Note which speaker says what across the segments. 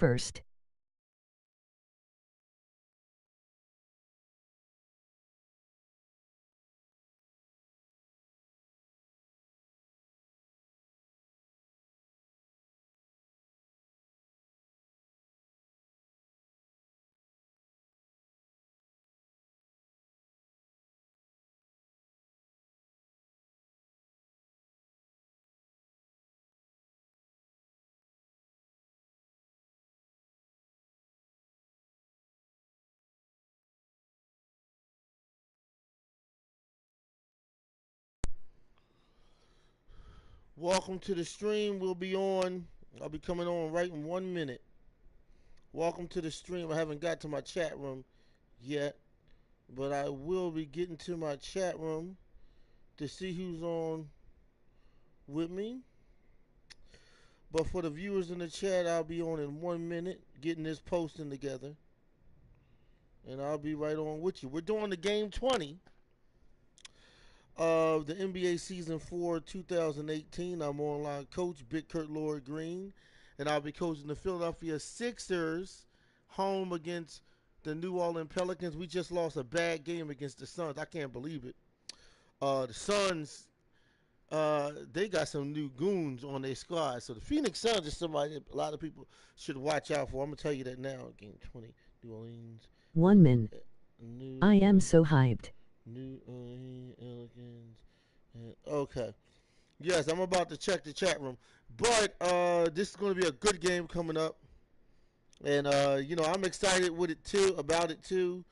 Speaker 1: first.
Speaker 2: Welcome to the stream. I'll be coming on right in 1 minute. Welcome to the stream. I haven't got to my chat room yet, but I will be getting to my chat room to see who's on with me. But for the viewers in the chat, I'll be on in 1 minute getting this posting together. And I'll be right on with you. We're doing the game 20 of the NBA Season 4 2018. I'm online coach, Big Kurt Lloyd Green, and I'll be coaching the Philadelphia Sixers home against the New Orleans Pelicans. We just lost a bad game against the Suns. I can't believe it. The Suns, they got some new goons on their squad. So the Phoenix Suns is somebody that a lot of people should watch out for. I'm going to tell you that now. Game 20, New Orleans.
Speaker 1: 1 minute. I am so hyped.
Speaker 2: New Orleans Pelicans. Okay. Yes, I'm about to check the chat room. But this is going to be a good game coming up. And, I'm excited with it too, about it too.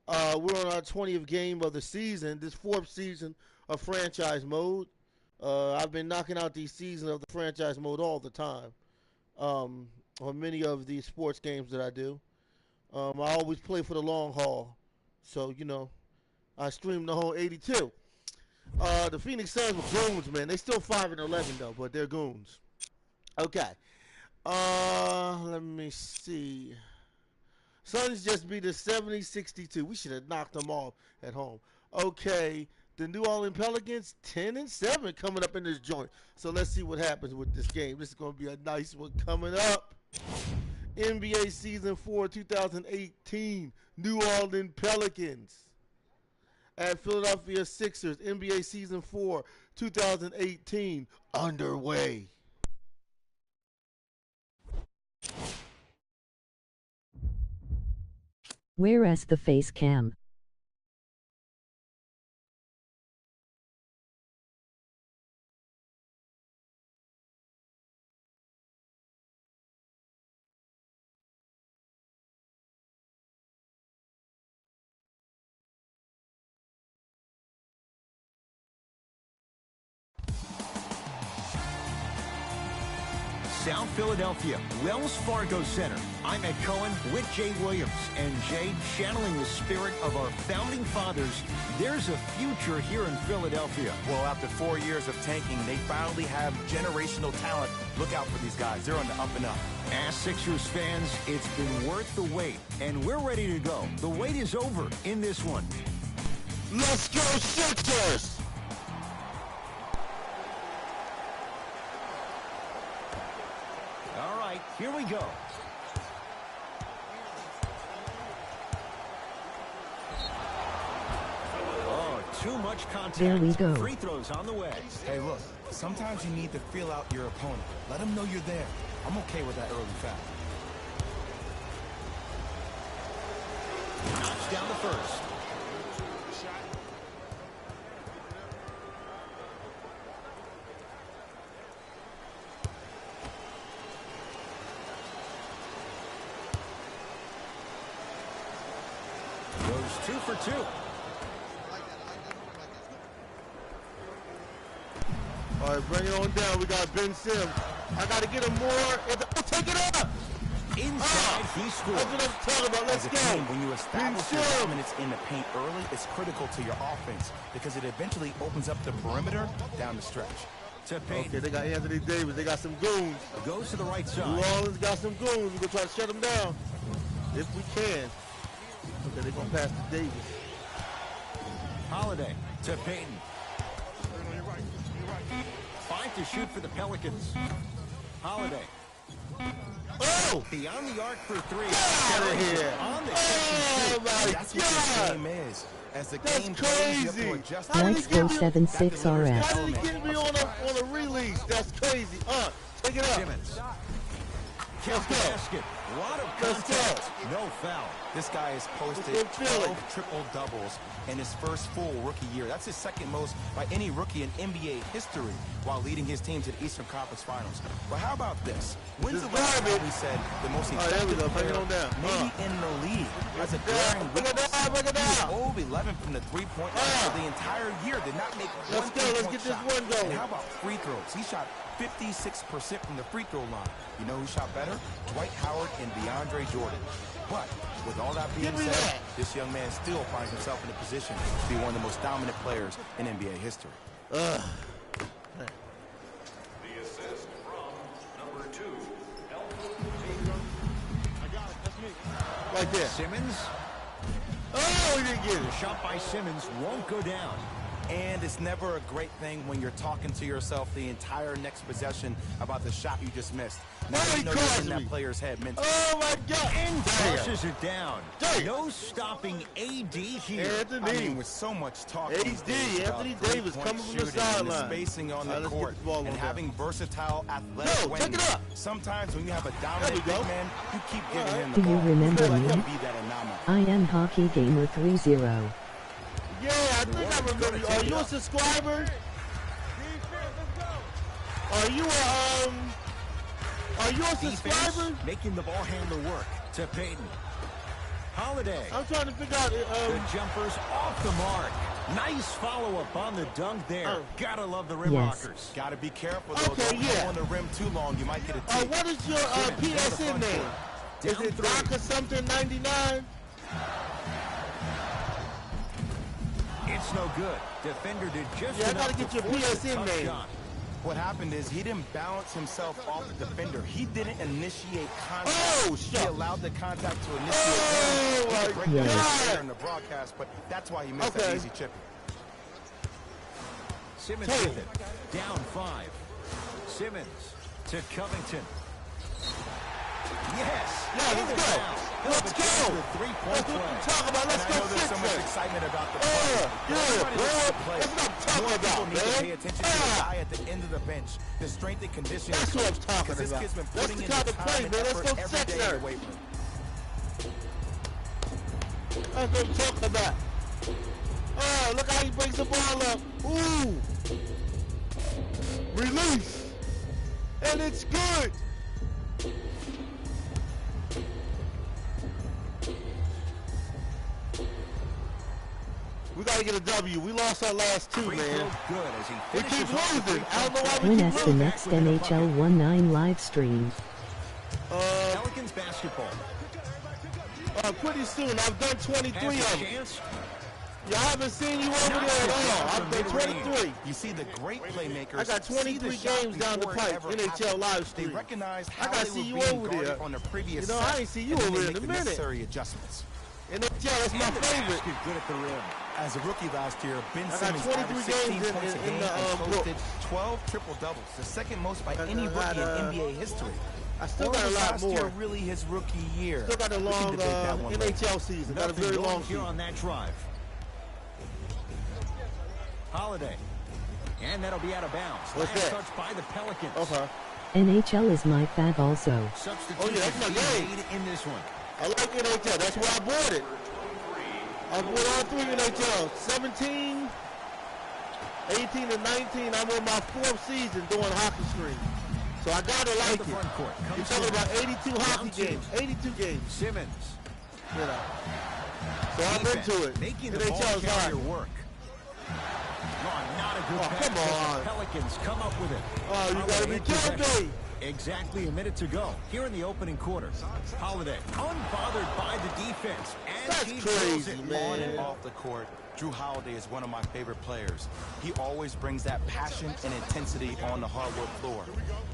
Speaker 2: We're on our 20th game of the season, this fourth season of franchise mode. I've been knocking out these seasons of the franchise mode all the time on many of these sports games that I do. I always play for the long haul. So, I streamed the whole 82. The Phoenix Suns were goons, man. They still 5-11 though, but they're goons. Okay. Let me see. Suns just beat the 70-62. We should have knocked them off at home. Okay. The New Orleans Pelicans 10-7 coming up in this joint. So let's see what happens with this game. This is going to be a nice one coming up. NBA Season 4 2018. New Orleans Pelicans at Philadelphia Sixers. NBA Season 4 2018 underway.
Speaker 1: Where's the face cam?
Speaker 3: South Philadelphia, Wells Fargo Center. I'm Ed Cohen with Jay Williams. And Jay, channeling the spirit of our founding fathers, there's a future here in Philadelphia.
Speaker 4: Well, after 4 years of tanking, they finally have generational talent. Look out for these guys. They're on the up and up.
Speaker 3: As Sixers fans, it's been worth the wait, and we're ready to go. The wait is over in this one.
Speaker 2: Let's go Sixers!
Speaker 3: All right, here we go. Oh, too much contact.
Speaker 1: There we go.
Speaker 3: Free throws on the way.
Speaker 4: Hey, look, sometimes you need to feel out your opponent. Let them know you're there. I'm okay with that early foul.
Speaker 3: Knocks down the first. Goes 2 for 2.
Speaker 2: All right, bring it on down. We got Ben Sims. I got to get him more. Oh, take it up!
Speaker 3: Inside, he scores.
Speaker 2: That's what I'm talking about. Let's
Speaker 4: As a
Speaker 2: go.
Speaker 4: team, when you establish your
Speaker 2: Sims.
Speaker 4: dominance in the paint early, it's critical to your offense because it eventually opens up the perimeter down the stretch.
Speaker 3: To Payton.
Speaker 2: Okay, they got Anthony Davis. They got some goons.
Speaker 3: Goes to the right
Speaker 2: New
Speaker 3: side.
Speaker 2: Orleans got some goons. We're going to try to shut them down if we can. Okay, they're going to pass to Davis.
Speaker 3: Holiday to Payton. 5 to shoot for the Pelicans. Holiday.
Speaker 2: Oh!
Speaker 4: Beyond the arc for three.
Speaker 2: Get out of here.
Speaker 4: On the
Speaker 2: Oh, my
Speaker 4: That's what this
Speaker 2: God.
Speaker 4: game is. As the
Speaker 2: That's
Speaker 4: game goes, you have to
Speaker 2: crazy.
Speaker 4: adjust.
Speaker 2: How did
Speaker 1: Nice
Speaker 2: he get
Speaker 1: go
Speaker 2: me-
Speaker 1: 76
Speaker 2: How
Speaker 1: RF.
Speaker 2: did he get me on a release? That's crazy. Take it up.
Speaker 4: Simmons.
Speaker 2: Let's go.
Speaker 4: Basket. A lot of
Speaker 2: Let's go.
Speaker 4: contact. No foul. This guy has posted
Speaker 2: Let's go, Philly.
Speaker 4: 12 triple-doubles in his first full rookie year. That's his second most by any rookie in NBA history while leading his team to the Eastern Conference Finals. But how about this? When's the last time
Speaker 2: garbage.
Speaker 4: we said the most
Speaker 2: All right, there we
Speaker 4: effective
Speaker 2: go. Bring it
Speaker 4: player
Speaker 2: on down.
Speaker 4: maybe in the league? That's a glaring
Speaker 2: Bring it down, bring it
Speaker 4: He was
Speaker 2: down.
Speaker 4: 0 of 11 from the three-point line for the entire year. Did not make
Speaker 2: Let's
Speaker 4: one
Speaker 2: go. Let's
Speaker 4: three-point
Speaker 2: get this
Speaker 4: shot.
Speaker 2: one going.
Speaker 4: And how about free throws? He shot 56% from the free throw line. You know who shot better? Dwight Howard and DeAndre Jordan. But with all that being
Speaker 2: Give me
Speaker 4: said,
Speaker 2: that.
Speaker 4: this young man still finds himself in a position to be one of the most dominant players in NBA history.
Speaker 5: The assist from number 2,
Speaker 2: Right there.
Speaker 3: Simmons.
Speaker 2: Oh, he didn't get
Speaker 3: The
Speaker 2: it.
Speaker 3: shot by Simmons won't go down.
Speaker 4: And it's never a great thing when you're talking to yourself the entire next possession about the shot you just missed. Now
Speaker 2: Oh,
Speaker 4: you
Speaker 2: he
Speaker 4: know you're
Speaker 2: crossed
Speaker 4: in that
Speaker 2: me.
Speaker 4: player's head mentally.
Speaker 2: Oh, my God.
Speaker 3: And
Speaker 2: Damn.
Speaker 3: crosses it down.
Speaker 2: Damn.
Speaker 3: No stopping AD here.
Speaker 2: Anthony.
Speaker 4: I mean, with so much talk
Speaker 2: AD,
Speaker 4: these days about
Speaker 2: Anthony
Speaker 4: three-point
Speaker 2: Davis coming from the
Speaker 4: shooting and
Speaker 2: sideline.
Speaker 4: spacing on
Speaker 2: All
Speaker 4: the
Speaker 2: right, let's get
Speaker 4: court,
Speaker 2: this ball on
Speaker 4: and
Speaker 2: down.
Speaker 4: having versatile athletic
Speaker 2: Yo,
Speaker 4: wings.
Speaker 2: take it up.
Speaker 4: Sometimes when you have a
Speaker 2: There
Speaker 4: dominant
Speaker 2: we go.
Speaker 4: big man, you keep giving
Speaker 2: All right.
Speaker 4: him
Speaker 1: Do
Speaker 4: the
Speaker 1: you
Speaker 4: ball.
Speaker 1: remember
Speaker 4: feel like
Speaker 1: me?
Speaker 4: he'll be that anomaly.
Speaker 1: I am Hockey Gamer 30.
Speaker 2: Yeah, I think I remember you. Are you a subscriber? Are you a subscriber?
Speaker 3: Defense, making the ball handler work to Payton. Holiday.
Speaker 2: I'm trying to figure out.
Speaker 3: The jumper's off the mark. Nice follow-up on the dunk there.
Speaker 2: Oh.
Speaker 3: Gotta love the rim
Speaker 1: Yes.
Speaker 3: rockers.
Speaker 4: Got to be careful, though.
Speaker 2: Okay,
Speaker 4: Don't
Speaker 2: yeah.
Speaker 4: go on the rim too long. You might get a tee.
Speaker 2: What is your
Speaker 4: Simmons, down the
Speaker 2: PSN
Speaker 4: front
Speaker 2: name?
Speaker 4: court.
Speaker 2: Is
Speaker 3: Down
Speaker 2: it
Speaker 3: three.
Speaker 2: Doc or something 99?
Speaker 3: It's no good. Defender did just
Speaker 2: Yeah, I
Speaker 3: enough
Speaker 2: gotta get
Speaker 3: to
Speaker 2: your
Speaker 3: force a
Speaker 2: PSN
Speaker 3: tough
Speaker 2: name.
Speaker 3: shot.
Speaker 4: What happened is he didn't balance himself off the defender. He didn't initiate contact.
Speaker 2: Oh,
Speaker 4: He
Speaker 2: shit.
Speaker 4: allowed the contact to initiate.
Speaker 2: Oh,
Speaker 4: him. He could
Speaker 2: my
Speaker 4: break that
Speaker 2: God.
Speaker 4: later in the broadcast, but that's why he missed
Speaker 2: Okay.
Speaker 4: that easy chip.
Speaker 3: Simmons
Speaker 2: Hey.
Speaker 3: with it. Down 5. Simmons to Covington. Yes.
Speaker 2: Yeah, let's
Speaker 3: And
Speaker 2: go.
Speaker 3: foul.
Speaker 2: Let's go.
Speaker 3: Three-point
Speaker 2: That's what
Speaker 3: play.
Speaker 2: I'm talking about. Let's
Speaker 4: And I
Speaker 2: go
Speaker 4: know there's so much
Speaker 2: Sixers.
Speaker 4: excitement about the
Speaker 2: Yeah,
Speaker 4: play.
Speaker 2: yeah,
Speaker 4: Everybody
Speaker 2: bro.
Speaker 4: loves the play.
Speaker 2: That's what I'm talking
Speaker 4: More people
Speaker 2: about,
Speaker 4: need to
Speaker 2: man.
Speaker 4: pay attention to the
Speaker 2: Yeah.
Speaker 4: guy at the end of the bench, the strength and conditioning.
Speaker 2: That's what I'm
Speaker 4: coach,
Speaker 2: talking
Speaker 4: 'cause this
Speaker 2: about.
Speaker 4: kid's been
Speaker 2: That's
Speaker 4: putting
Speaker 2: the
Speaker 4: in
Speaker 2: type
Speaker 4: the
Speaker 2: of
Speaker 4: time
Speaker 2: play,
Speaker 4: and
Speaker 2: man. Let's
Speaker 4: effort
Speaker 2: go
Speaker 4: every day in
Speaker 2: Sixers.
Speaker 4: the weight room.
Speaker 2: That's what I'm talking about. Oh, look how he brings the ball up. Ooh. Release. And it's good. We got to get a W. We lost our last two,
Speaker 3: Free
Speaker 2: man.
Speaker 3: throw good as he
Speaker 2: We
Speaker 3: finishes
Speaker 2: keep
Speaker 3: off the
Speaker 2: losing. I don't know why we
Speaker 1: Win
Speaker 2: keep
Speaker 1: us the
Speaker 2: losing.
Speaker 1: next NHL 19 live stream.
Speaker 3: Pelicans basketball.
Speaker 2: Pretty soon. I've done 23
Speaker 3: Has a
Speaker 2: of them.
Speaker 3: chance.
Speaker 2: Yeah, I haven't seen you over there at all. I've done 23.
Speaker 4: You see the great playmakers.
Speaker 2: I got
Speaker 4: see the
Speaker 2: 23
Speaker 4: shot
Speaker 2: games down the
Speaker 4: before it
Speaker 2: pipe,
Speaker 4: ever
Speaker 2: NHL
Speaker 4: happened.
Speaker 2: live
Speaker 4: They
Speaker 2: stream.
Speaker 4: recognize
Speaker 2: I
Speaker 4: how
Speaker 2: gotta
Speaker 4: they
Speaker 2: see
Speaker 4: were
Speaker 2: you
Speaker 4: being
Speaker 2: over
Speaker 4: guarded
Speaker 2: there.
Speaker 4: on the previous
Speaker 2: You know,
Speaker 4: set,
Speaker 2: I ain't see you
Speaker 4: and then
Speaker 2: over
Speaker 4: they
Speaker 2: there in
Speaker 4: make
Speaker 2: a
Speaker 4: the
Speaker 2: minute.
Speaker 4: necessary adjustments.
Speaker 2: NHL, that's my
Speaker 3: And the
Speaker 2: favorite.
Speaker 3: basket good at the rim.
Speaker 4: As a rookie last year, Ben
Speaker 2: got
Speaker 4: Simmons
Speaker 2: 23
Speaker 4: averaged 16
Speaker 2: games in-
Speaker 4: points a
Speaker 2: in
Speaker 4: game
Speaker 2: the,
Speaker 4: and
Speaker 2: book.
Speaker 4: posted 12 triple-doubles, the second most by any
Speaker 2: I got,
Speaker 4: rookie in NBA history.
Speaker 2: I still
Speaker 4: Or
Speaker 2: got a
Speaker 4: was
Speaker 2: lot
Speaker 4: last
Speaker 2: more.
Speaker 4: year really his rookie year?
Speaker 2: Still got a
Speaker 4: We can
Speaker 2: long
Speaker 4: debate that one later.
Speaker 2: NHL season. Got a
Speaker 3: Nothing
Speaker 2: very
Speaker 3: going
Speaker 2: long
Speaker 3: here
Speaker 2: season.
Speaker 3: on that drive. Holiday. And that'll be out of bounds.
Speaker 2: What's
Speaker 3: Last
Speaker 2: that?
Speaker 3: touch by the Pelicans.
Speaker 2: Okay.
Speaker 1: NHL is my fab also.
Speaker 3: Substitution
Speaker 2: Oh, yeah, that's my game.
Speaker 3: made in this one.
Speaker 2: I like NHL. That's why I bought it. I bought all three NHL. 17, 18, and 19. I'm on my 4th season doing hockey stream. So I gotta
Speaker 3: At
Speaker 2: like
Speaker 3: the
Speaker 2: it.
Speaker 3: front court.
Speaker 2: You're
Speaker 3: Comes
Speaker 2: talking
Speaker 3: in.
Speaker 2: about 82 hockey
Speaker 3: Round two.
Speaker 2: games. 82 games.
Speaker 3: Simmons.
Speaker 2: You know. So I'm
Speaker 3: Defense,
Speaker 2: into it.
Speaker 3: Making the ball
Speaker 2: NHL is
Speaker 3: carrier
Speaker 2: hard.
Speaker 3: work. No, not a good
Speaker 2: Oh,
Speaker 3: pass.
Speaker 2: come
Speaker 3: but the
Speaker 2: on.
Speaker 3: Pelicans come up with it.
Speaker 2: Oh, you gotta
Speaker 3: Holiday
Speaker 2: be
Speaker 3: in
Speaker 2: kidding
Speaker 3: possession.
Speaker 2: me.
Speaker 3: Exactly a minute to go here in the opening quarter. Holiday, unbothered by the defense. As
Speaker 2: That's
Speaker 3: he drills
Speaker 2: crazy,
Speaker 3: it
Speaker 2: man.
Speaker 4: On and off the court, Drew Holiday is one of my favorite players. He always brings that passion and intensity on the hardwood floor.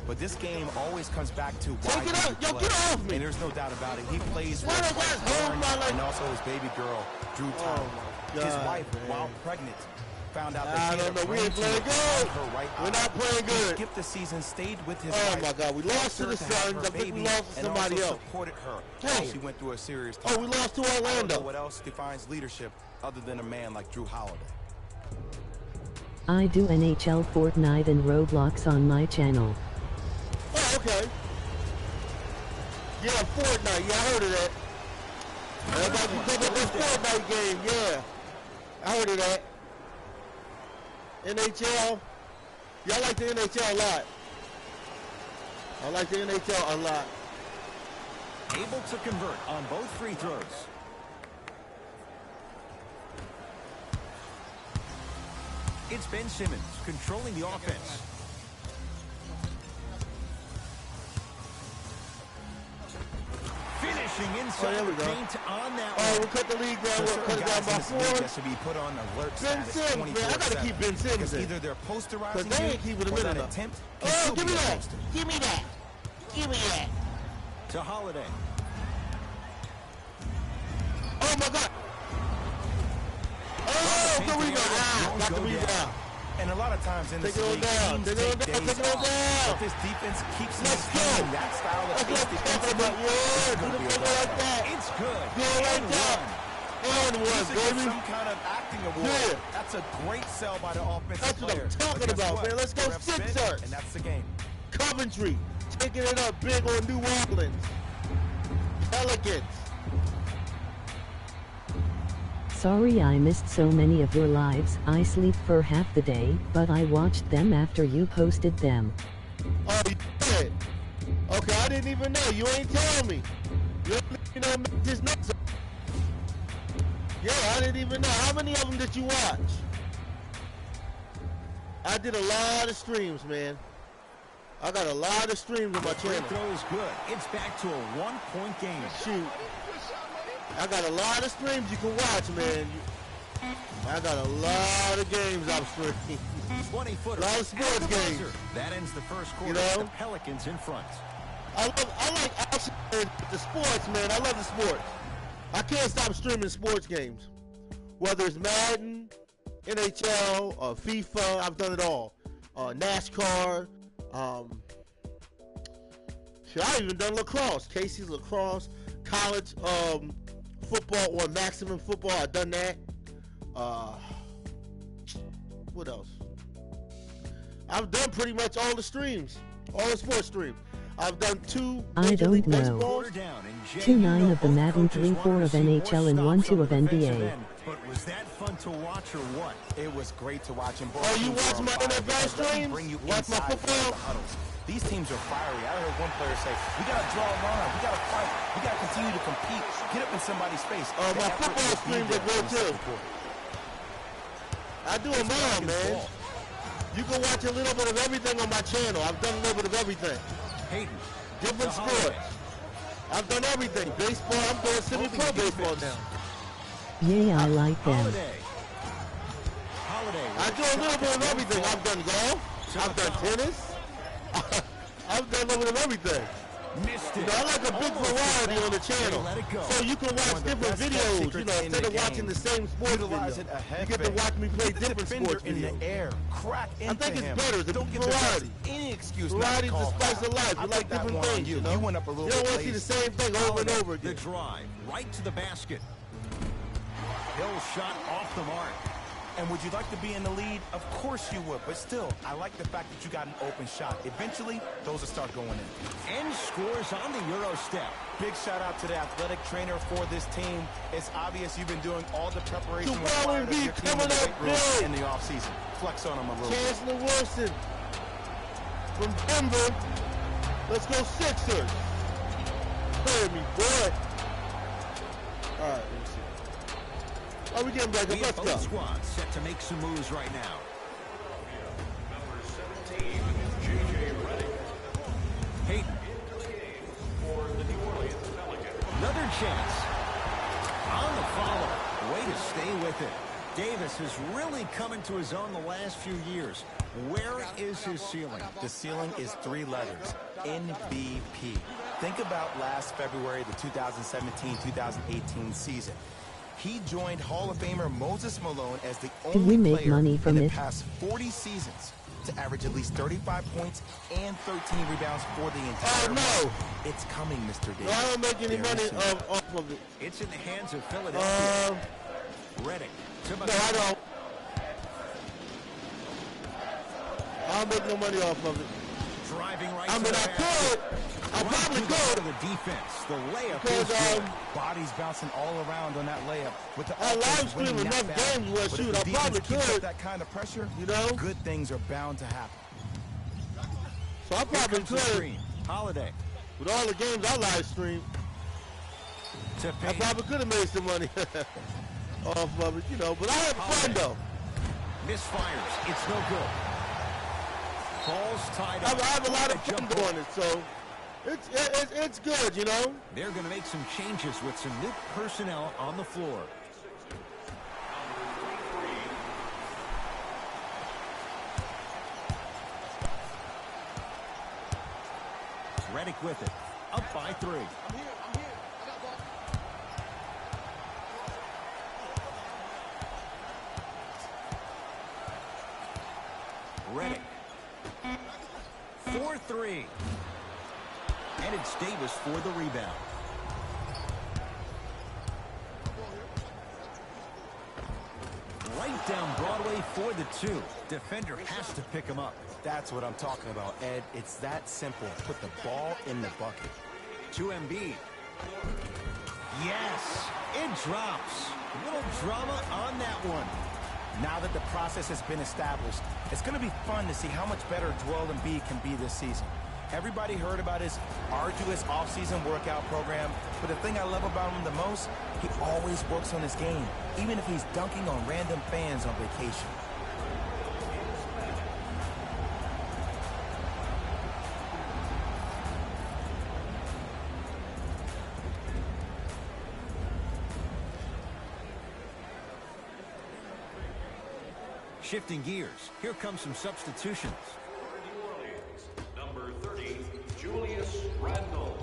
Speaker 4: But this game always comes back to why
Speaker 2: Take it
Speaker 4: he
Speaker 2: up. Yo,
Speaker 4: plays.
Speaker 2: get off me.
Speaker 4: And there's no doubt about it. He plays
Speaker 2: Why
Speaker 4: with
Speaker 2: do guys hold
Speaker 4: Lauren
Speaker 2: my leg?
Speaker 4: and also his baby girl, Drew Tyler.
Speaker 2: my
Speaker 4: His
Speaker 2: God,
Speaker 4: wife,
Speaker 2: man.
Speaker 4: while pregnant, found out that
Speaker 2: I
Speaker 4: she
Speaker 2: don't
Speaker 4: had a
Speaker 2: know. We ain't
Speaker 4: brain
Speaker 2: playing
Speaker 4: tumor
Speaker 2: good.
Speaker 4: on her right
Speaker 2: We're
Speaker 4: eye.
Speaker 2: not playing
Speaker 4: He
Speaker 2: good.
Speaker 4: skipped the season, stayed with his
Speaker 2: Oh
Speaker 4: wife.
Speaker 2: my God, we lost to the Suns. I think we lost to somebody else.
Speaker 4: Supported her
Speaker 2: Dang.
Speaker 4: while she went through a serious time.
Speaker 2: Oh, we lost to
Speaker 4: I don't know
Speaker 2: Orlando.
Speaker 4: what else defines leadership other than a man like Drew Holiday.
Speaker 1: I do NHL, Fortnite and Roblox on my channel.
Speaker 2: Oh, okay. Yeah, Fortnite. Yeah, I heard of that. Everybody can come up this Fortnite game. Yeah, I heard of that. NHL. Yeah, I like the NHL a lot. I like the NHL a lot.
Speaker 3: Able to convert on both free throws. It's Ben Simmons controlling the offense. Finishing inside
Speaker 2: there we
Speaker 3: the
Speaker 2: go.
Speaker 3: paint on that
Speaker 2: Oh,
Speaker 3: one.
Speaker 2: we'll cut the lead down.
Speaker 4: There's
Speaker 2: We'll cut
Speaker 4: certain
Speaker 2: it down
Speaker 4: guys
Speaker 2: by
Speaker 4: in this league
Speaker 2: 4.
Speaker 4: that should be put on alert
Speaker 2: Ben
Speaker 4: status
Speaker 2: Simmons, man. I gotta
Speaker 4: 24/7.
Speaker 2: keep Ben Simmons
Speaker 4: Because
Speaker 2: in.
Speaker 4: either they're posterizing
Speaker 2: They
Speaker 4: you
Speaker 2: ain't keeping him
Speaker 4: or
Speaker 2: in
Speaker 4: that
Speaker 2: enough.
Speaker 4: attempt can
Speaker 2: Oh,
Speaker 4: still
Speaker 2: give
Speaker 4: be
Speaker 2: me
Speaker 4: a
Speaker 2: that.
Speaker 4: poster.
Speaker 2: Give me that. Give me that.
Speaker 3: To Holiday.
Speaker 2: Oh my God. Oh, good rebound. Ah, got the
Speaker 3: Go down.
Speaker 2: rebound.
Speaker 4: And a lot of times in this
Speaker 2: Take it on
Speaker 4: league,
Speaker 2: down.
Speaker 4: teams
Speaker 2: Take it on
Speaker 4: take
Speaker 2: down.
Speaker 4: days
Speaker 2: Take it on
Speaker 4: off.
Speaker 2: down.
Speaker 4: If this defense keeps
Speaker 2: Let's
Speaker 4: maintaining
Speaker 2: go.
Speaker 4: that style of
Speaker 2: That's
Speaker 4: pace
Speaker 2: what I'm talking
Speaker 4: defensively,
Speaker 2: about. Yeah, do
Speaker 4: gonna
Speaker 2: the
Speaker 4: be a
Speaker 2: finger like
Speaker 4: blowout.
Speaker 2: that.
Speaker 3: It's good.
Speaker 2: Do it like
Speaker 3: And
Speaker 2: that.
Speaker 3: one.
Speaker 2: And
Speaker 4: You
Speaker 2: one,
Speaker 4: should get
Speaker 2: baby.
Speaker 4: some kind of acting award.
Speaker 2: Yeah.
Speaker 4: That's a great sell by the offensive
Speaker 2: That's what I'm
Speaker 4: player.
Speaker 2: talking
Speaker 4: But guess
Speaker 2: about,
Speaker 4: what?
Speaker 2: man. Let's go
Speaker 4: The ref spit,
Speaker 2: Sixers.
Speaker 4: and that's the game.
Speaker 2: Coventry taking it up big on New Orleans. Pelicans.
Speaker 1: Sorry I missed so many of your lives. I sleep for half the day, but I watched them after you posted them.
Speaker 2: Oh, you did? Okay, I didn't even know. You ain't tell me. You ain't let me know this nuts. Yeah, I didn't even know. How many of them did you watch? I did a lot of streams, man. I got a lot of streams on my
Speaker 3: Free
Speaker 2: channel.
Speaker 3: throw is good. It's back to a one-point game.
Speaker 2: Shoot. I got a lot of streams you can watch, man. I got a lot of games I'm streaming.
Speaker 3: 20-footer.
Speaker 2: A lot of sports
Speaker 3: at the
Speaker 2: games.
Speaker 3: buzzer. That ends the first quarter.
Speaker 2: You know?
Speaker 3: The Pelicans in front.
Speaker 2: I like action with the sports, man. I love the sports. I can't stop streaming sports games. Whether it's Madden, NHL, or FIFA, I've done it all. NASCAR. Shit, I've even done lacrosse. Casey's lacrosse, college football or maximum football. I've done that. What else? I've done pretty much all the streams, all the sports streams. I've done 2
Speaker 1: I
Speaker 2: Major
Speaker 1: don't
Speaker 2: League
Speaker 1: know.
Speaker 2: Baseball.
Speaker 3: Quarter down, and Jay,
Speaker 1: 2-9
Speaker 3: you know
Speaker 1: of the
Speaker 3: both
Speaker 1: Madden,
Speaker 3: coaches
Speaker 1: 3-4
Speaker 3: wanted
Speaker 1: of
Speaker 3: to see more
Speaker 1: NHL, and
Speaker 3: stops
Speaker 1: 1-2
Speaker 3: on
Speaker 1: of
Speaker 3: the defensive
Speaker 1: NBA.
Speaker 3: end. But was that fun to watch or what?
Speaker 4: It was great to watch them both.
Speaker 2: Oh, you
Speaker 4: teams
Speaker 2: watch
Speaker 4: were on
Speaker 2: my
Speaker 4: fire
Speaker 2: NFL
Speaker 4: because they
Speaker 2: streams?
Speaker 4: bring you
Speaker 2: Watch my
Speaker 4: inside
Speaker 2: football?
Speaker 4: the huddles. These teams are fiery. I heard one player say, "We gotta draw a line. We gotta fight. We gotta continue to compete. Get up in somebody's face."
Speaker 2: My
Speaker 4: The effort
Speaker 2: football
Speaker 4: will be
Speaker 2: streams
Speaker 4: there
Speaker 2: are good
Speaker 4: in the
Speaker 2: too.
Speaker 4: second quarter.
Speaker 2: I do them all, man.
Speaker 4: Ball.
Speaker 2: You can watch a little bit of everything on my channel. I've done a little bit of everything.
Speaker 3: Hayden.
Speaker 2: Different
Speaker 3: to Holiday.
Speaker 2: sports. I've done everything. Baseball, I'm doing semi-pro baseball now.
Speaker 1: Yeah, I like them.
Speaker 3: Holiday. Holiday.
Speaker 2: I do a little bit of everything. I've done golf. I've done tennis. I've done a little bit of everything.
Speaker 3: Missed
Speaker 2: You
Speaker 3: it.
Speaker 2: know, I like a big
Speaker 3: Almost
Speaker 2: variety on the
Speaker 3: They
Speaker 2: channel.
Speaker 3: let it go.
Speaker 2: So you can watch
Speaker 4: One of the
Speaker 2: different
Speaker 4: best kept
Speaker 2: videos, you
Speaker 4: secrets
Speaker 2: know,
Speaker 4: in
Speaker 2: instead
Speaker 4: the
Speaker 2: of watching
Speaker 4: game.
Speaker 2: the same sports
Speaker 4: Utilize
Speaker 2: video.
Speaker 4: it ahead
Speaker 2: You get to
Speaker 4: fake.
Speaker 2: watch me play
Speaker 4: Get the
Speaker 2: different
Speaker 4: defender
Speaker 2: sports
Speaker 4: in
Speaker 2: videos.
Speaker 4: the air. Crack into
Speaker 2: think it's
Speaker 4: him.
Speaker 2: better. It's a
Speaker 4: Don't give
Speaker 2: variety.
Speaker 4: the refs any excuse not
Speaker 2: Variety's
Speaker 4: to call
Speaker 2: the spice
Speaker 4: foul.
Speaker 2: of life.
Speaker 4: I
Speaker 2: You
Speaker 4: like
Speaker 2: like
Speaker 4: that
Speaker 2: different
Speaker 4: one on
Speaker 2: things,
Speaker 4: you.
Speaker 2: you know?
Speaker 4: You went up a
Speaker 2: You
Speaker 4: little
Speaker 2: don't
Speaker 4: bit
Speaker 2: want to see the
Speaker 4: lazy.
Speaker 2: same thing over and over
Speaker 3: The
Speaker 2: again.
Speaker 3: drive. Right to the basket. Hill shot off the mark.
Speaker 4: And would you like to be in the lead? Of course you would, but still, I like the fact that you got an open shot. Eventually, those will start going in.
Speaker 3: And scores on the Euro step.
Speaker 4: Big shout out to the athletic trainer for this team. It's obvious you've been doing all the preparation
Speaker 2: Joel
Speaker 4: required of
Speaker 2: Embiid
Speaker 4: your team in
Speaker 2: coming
Speaker 4: the
Speaker 2: up
Speaker 4: weight room
Speaker 2: big.
Speaker 4: in the offseason. Flex on them a little bit.
Speaker 2: Chancellor Wilson from Denver. Let's go Sixers. Heard me, boy. All right, let me see. Oh, we getting back up.
Speaker 3: We have
Speaker 2: Let's
Speaker 3: both
Speaker 2: go.
Speaker 3: squads set to make some moves right now.
Speaker 5: Number 17, J.J. Redick.
Speaker 3: Hayden.
Speaker 5: For the New Orleans Pelicans.
Speaker 3: Another chance. On the follow. Way to stay with it. Davis has really come into his own the last few years. Where is his ceiling?
Speaker 4: The ceiling is 3 letters, MVP. Think about last February, the 2017-2018 season. He joined Hall of Famer Moses Malone as the
Speaker 1: Do we
Speaker 4: only
Speaker 1: make
Speaker 4: player
Speaker 1: money from
Speaker 4: in the
Speaker 1: it?
Speaker 4: past 40 seasons to average at least 35 points and 13 rebounds for the entire month. It's coming, Mr. Davis.
Speaker 2: No, I don't make any
Speaker 4: Very
Speaker 2: money
Speaker 4: soon.
Speaker 2: off of it.
Speaker 3: It's in the hands of Philadelphia. Reddick to
Speaker 2: No, I
Speaker 3: McCollum.
Speaker 2: don't. I don't make no money off of it.
Speaker 3: Driving right
Speaker 2: I
Speaker 3: to
Speaker 2: mean,
Speaker 3: the
Speaker 2: I
Speaker 3: basket.
Speaker 2: could. I
Speaker 3: Right
Speaker 2: probably
Speaker 3: to the heart
Speaker 2: could.
Speaker 3: of the defense. The layup
Speaker 2: Because,
Speaker 3: is good.
Speaker 4: Bodies bouncing all around on that layup. With the
Speaker 2: I live
Speaker 4: offense
Speaker 2: stream
Speaker 4: winning that
Speaker 2: enough
Speaker 4: battle.
Speaker 2: games where,
Speaker 4: But
Speaker 2: shoot,
Speaker 4: if
Speaker 2: I
Speaker 4: the
Speaker 2: probably
Speaker 4: defense keeps
Speaker 2: could.
Speaker 4: up that kind of pressure,
Speaker 2: You know?
Speaker 4: good things are bound to happen.
Speaker 2: So I
Speaker 3: Here
Speaker 2: probably
Speaker 3: comes the
Speaker 2: could.
Speaker 3: screen. Holiday
Speaker 2: With all the games I live stream,
Speaker 3: to
Speaker 2: I
Speaker 3: Payne.
Speaker 2: probably could have made some money off of it, you know. But I had fun, though.
Speaker 3: Misfires. It's no good. Ball's tied
Speaker 2: I
Speaker 3: up.
Speaker 2: have a lot of
Speaker 3: Jump
Speaker 2: fun
Speaker 3: ball.
Speaker 2: doing it, so it's good, you know.
Speaker 3: They're going to make some changes with some new personnel on the floor. Reddick with it. Up by 3. Reddick. 4-3. And it's Davis for the rebound. Right down Broadway for the 2. Defender has to pick him up.
Speaker 4: That's what I'm talking about, Ed. It's that simple. Put the ball in the bucket.
Speaker 3: To Embiid. Yes, it drops. A little drama on that one.
Speaker 4: Now that the process has been established, it's going to be fun to see how much better Joel Embiid can be this season. Everybody heard about his arduous offseason workout program, but the thing I love about him the most, he always works on his game, even if he's dunking on random fans on vacation.
Speaker 3: Shifting gears. Here come some substitutions.
Speaker 5: For New Orleans, number 30, Julius Randle.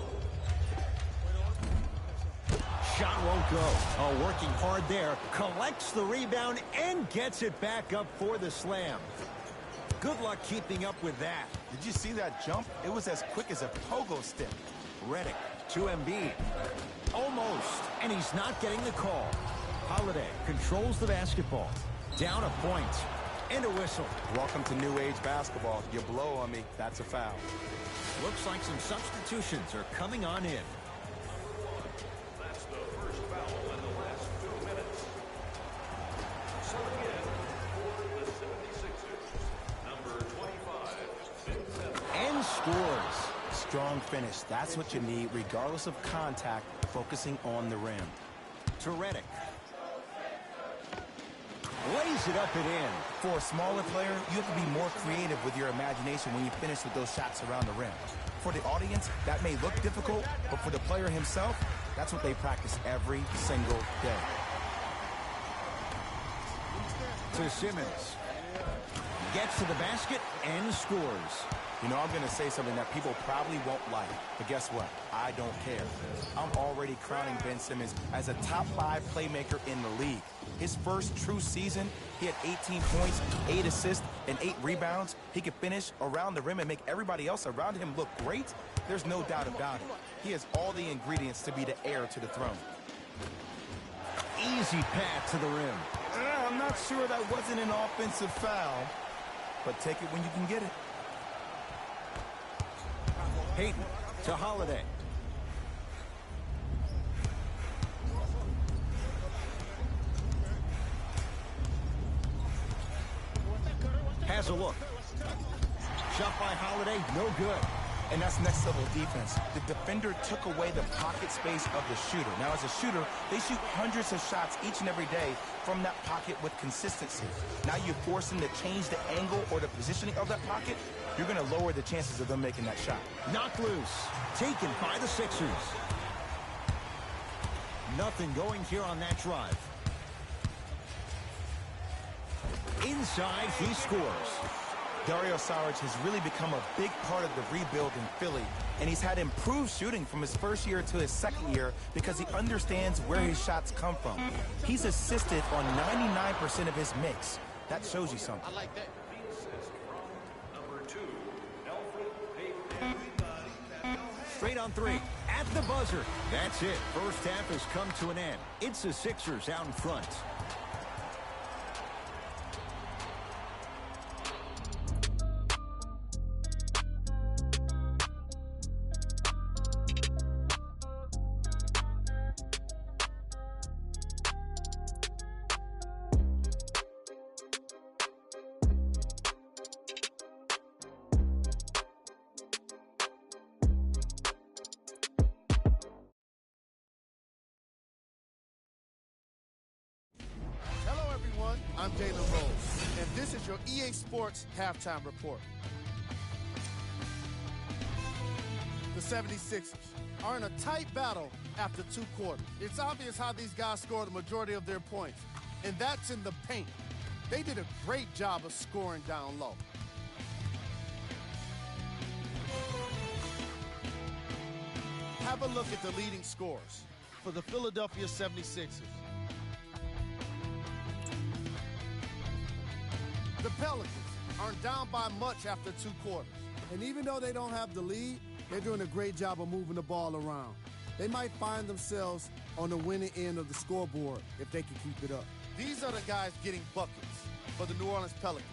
Speaker 3: Shot won't go. Oh, working hard there. Collects the rebound and gets it back up for the slam. Good luck keeping up with that.
Speaker 4: Did you see that jump? It was as quick as a pogo stick.
Speaker 3: Reddick to Embiid. Almost. And he's not getting the call. Holiday controls the basketball. Down a point. And a whistle.
Speaker 4: Welcome to new age basketball. You blow on me, that's a foul.
Speaker 3: Looks like some substitutions are coming on in.
Speaker 5: That's the first foul in the last 2 minutes. Subbing in for the 76ers, number 25, Vincent.
Speaker 3: And scores.
Speaker 4: Strong finish. That's what you need, regardless of contact, focusing on the rim.
Speaker 3: To Reddick. Lays it up and in.
Speaker 4: For a smaller player, you have to be more creative with your imagination when you finish with those shots around the rim. For the audience, that may look difficult, but for the player himself, that's what they practice every single day.
Speaker 3: To Simmons. Gets to the basket and scores.
Speaker 4: You know, I'm going to say something that people probably won't like, but guess what? I don't care. I'm already crowning Ben Simmons as a top 5 playmaker in the league. His first true season, he had 18 points, 8 assists, and 8 rebounds. He could finish around the rim and make everybody else around him look great. There's no doubt about it. He has all the ingredients to be the heir to the throne.
Speaker 3: Easy path to the rim.
Speaker 4: I'm not sure that wasn't an offensive foul, but take it when you can get it.
Speaker 3: Hayden to Holiday. Has a look. Shot by Holiday, no good.
Speaker 4: And that's next level defense. The defender took away the pocket space of the shooter. Now, as a shooter, they shoot hundreds of shots each and every day from that pocket with consistency. Now you force them to change the angle or the positioning of that pocket, you're going to lower the chances of them making that shot.
Speaker 3: Knocked loose. Taken by the Sixers. Nothing going here on that drive. Inside, he scores.
Speaker 4: Dario Saric has really become a big part of the rebuild in Philly, and he's had improved shooting from his first year to his second year because he understands where his shots come from. He's assisted on 99% of his mix. That shows you something.
Speaker 5: I like that. The assist from number 2, Alfred Payton.
Speaker 3: Straight on three. At the buzzer. That's it. First half has come to an end. It's the Sixers out in front.
Speaker 6: Hello, everyone. I'm Jalen Rose, and this is your EA Sports Halftime Report. The 76ers are in a tight battle after 2 quarters. It's obvious how these guys score the majority of their points, and that's in the paint. They did a great job of scoring down low. Have a look at the leading scorers for the Philadelphia 76ers. The Pelicans aren't down by much after 2 quarters. And even though they don't have the lead, they're doing a great job of moving the ball around. They might find themselves on the winning end of the scoreboard if they can keep it up. These are the guys getting buckets for the New Orleans Pelicans.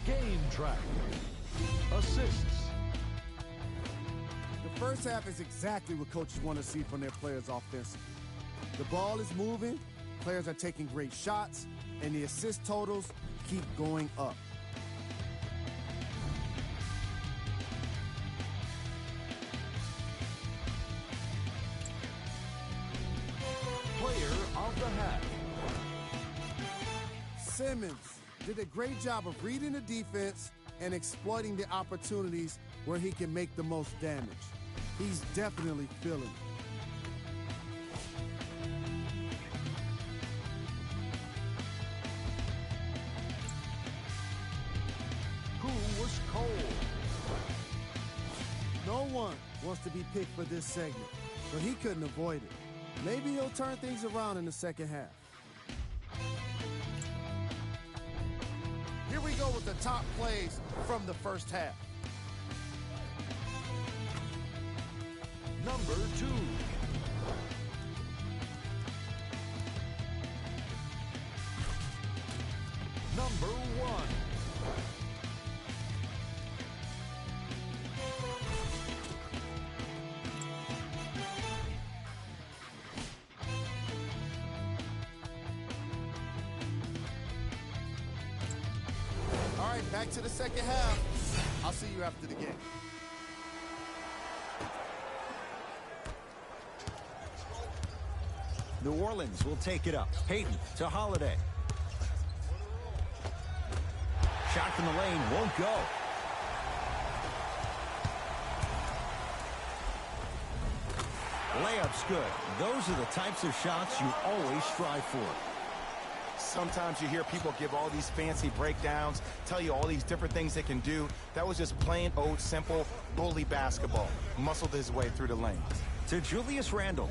Speaker 5: Game track. Assists.
Speaker 6: The first half is exactly what coaches want to see from their players offensively. The ball is moving, players are taking great shots, and the assist totals keep going up.
Speaker 5: Player of the half.
Speaker 6: Simmons did a great job of reading the defense and exploiting the opportunities where he can make the most damage. He's definitely feeling it.
Speaker 5: Who was cold?
Speaker 6: No one wants to be picked for this segment, but he couldn't avoid it. Maybe he'll turn things around in the second half. Here we go with the top plays from the first half.
Speaker 5: Number 2. Number 1.
Speaker 6: All right, back to the second half. I'll see you after the game.
Speaker 3: New Orleans will take it up. Payton to Holiday. Shot from the lane won't go. Layup's good. Those are the types of shots you always strive for.
Speaker 4: Sometimes you hear people give all these fancy breakdowns, tell you all these different things they can do. That was just plain old simple bully basketball. Muscled his way through the lane.
Speaker 3: To Julius Randle.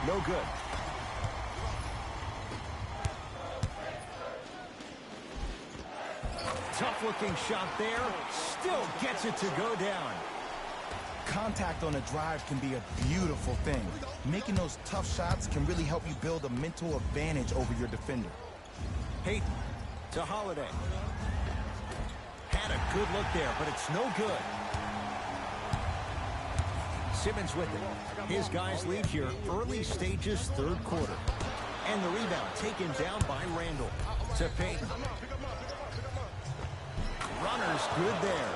Speaker 3: No good. Tough-looking shot there. Still gets it to go down.
Speaker 4: Contact on a drive can be a beautiful thing. Making those tough shots can really help you build a mental advantage over your defender.
Speaker 3: Payton to Holiday. Had a good look there, but it's no good. Simmons with it. His guys lead here early stages, third quarter. And the rebound taken down by Randle. To Payton. Runner's good there.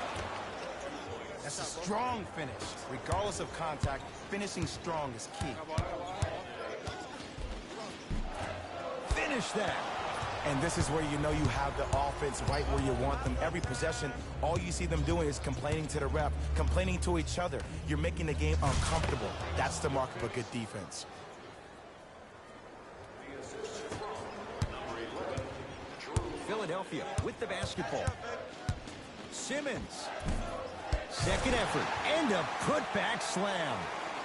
Speaker 4: That's a strong finish. Regardless of contact, finishing strong is key.
Speaker 3: Finish that.
Speaker 4: And this is where you know you have the offense right where you want them. Every possession, all you see them doing is complaining to the ref, complaining to each other. You're making the game uncomfortable. That's the mark of a good defense.
Speaker 5: The assist
Speaker 3: Philadelphia with the basketball. Simmons. Second effort. And a putback slam.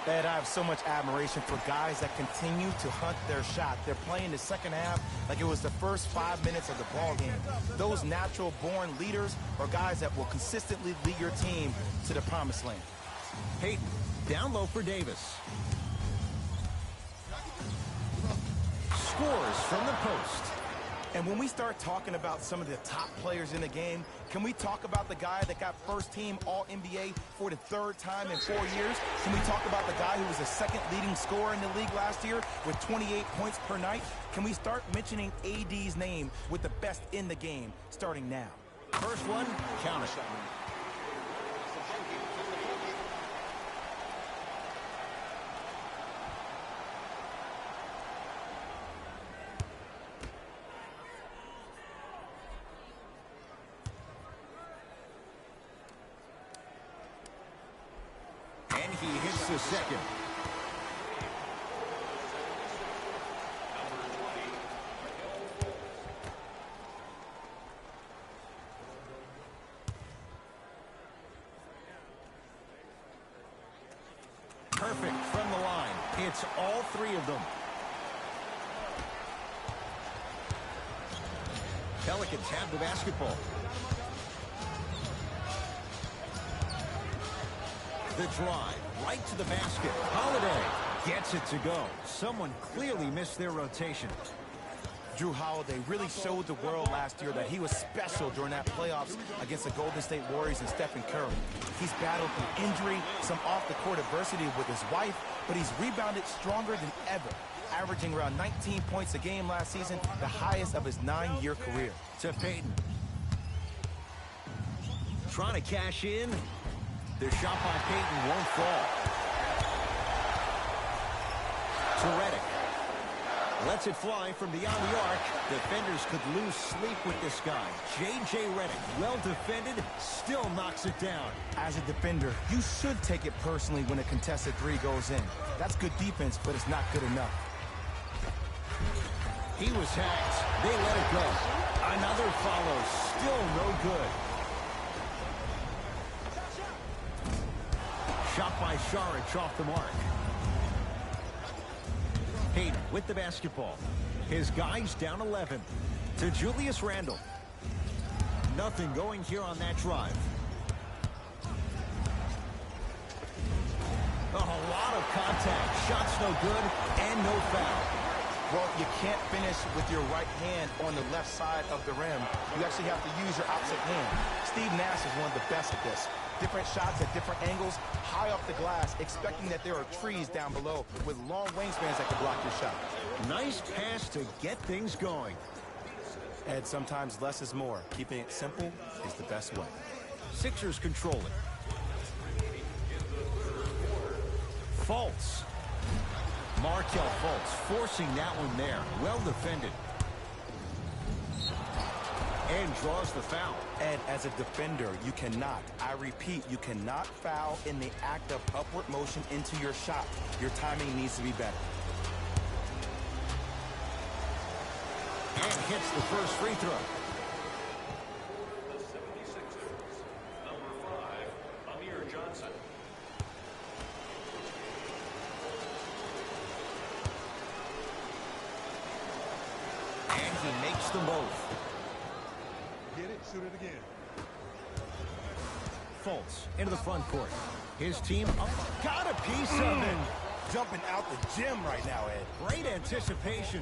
Speaker 4: Ed, I have so much admiration for guys that continue to hunt their shot. They're playing the second half like it was the first 5 minutes of the ball game. Those natural-born leaders are guys that will consistently lead your team to the promised land.
Speaker 3: Payton, down low for Davis. Scores from the post.
Speaker 4: And when we start talking about some of the top players in the game, can we talk about the guy that got first-team All-NBA for the third time in 4 years? Can we talk about the guy who was the second leading scorer in the league last year with 28 points per night? Can we start mentioning AD's name with the best in the game starting now?
Speaker 3: First one, count it. And he hits the second. Perfect from the line. It's all three of them. Pelicans have the basketball. The drive, right to the basket. Holiday gets it to go. Someone clearly missed their rotation.
Speaker 4: Drew Holiday really showed the world last year that he was special during that playoffs against the Golden State Warriors and Stephen Curry. He's battled through injury, some off-the-court adversity with his wife, but he's rebounded stronger than ever, averaging around 19 points a game last season, the highest of his 9-year career.
Speaker 3: To Payton. Trying to cash in. The shot by Payton won't fall. To Redick. Lets it fly from beyond the arc. Defenders could lose sleep with this guy. J.J. Redick, well defended, still knocks it down.
Speaker 4: As a defender, you should take it personally when a contested three goes in. That's good defense, but it's not good enough.
Speaker 3: He was hacked. They let it go. Another follow. Still no good. Shot by Saric off the mark. Payton with the basketball. His guys down 11. To Julius Randle. Nothing going here on that drive. A lot of contact. Shots no good and no foul.
Speaker 4: Well, you can't finish with your right hand on the left side of the rim. You actually have to use your opposite hand. Steve Nash is one of the best at this. Different shots at different angles, high off the glass, expecting that there are trees down below with long wingspans that can block your shot.
Speaker 3: Nice pass to get things going.
Speaker 4: And sometimes less is more. Keeping it simple is the best way.
Speaker 3: Sixers control it. Fultz. Markelle Fultz forcing that one there. Well defended. And draws the foul.
Speaker 4: And as a defender, you cannot, I repeat, you cannot foul in the act of upward motion into your shot. Your timing needs to be better.
Speaker 3: And hits the first free throw.
Speaker 5: The 76ers, number 5, Amir Johnson.
Speaker 3: And he makes them both.
Speaker 7: Get it, shoot it again.
Speaker 3: Fultz into the front court. His team up. Got a piece of it.
Speaker 4: Jumping out the gym right now, Ed.
Speaker 3: Great anticipation.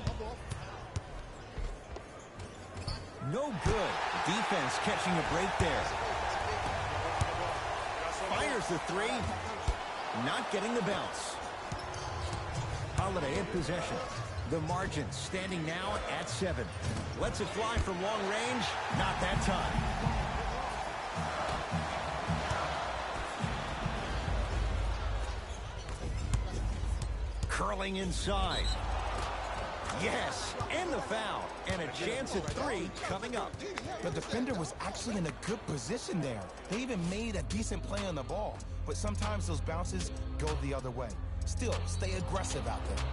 Speaker 3: No good. Defense catching a break there. Fires the three. Not getting the bounce. Holiday in possession. The margin standing now at 7. Lets it fly from long range. Not that time. Curling inside. Yes, and the foul. And a chance at 3 coming up.
Speaker 4: The defender was actually in a good position there. They even made a decent play on the ball. But sometimes those bounces go the other way. Still, stay aggressive out there.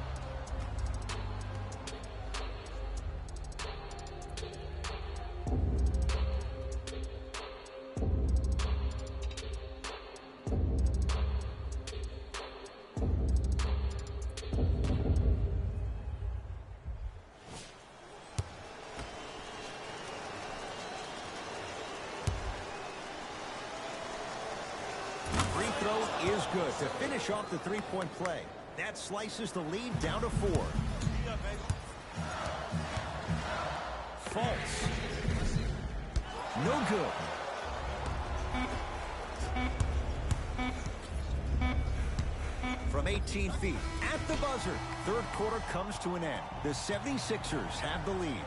Speaker 3: is good to finish off the three-point play. That slices the lead down to 4. False. No good. From 18 feet at the buzzer. Third quarter comes to an end. The 76ers have the lead.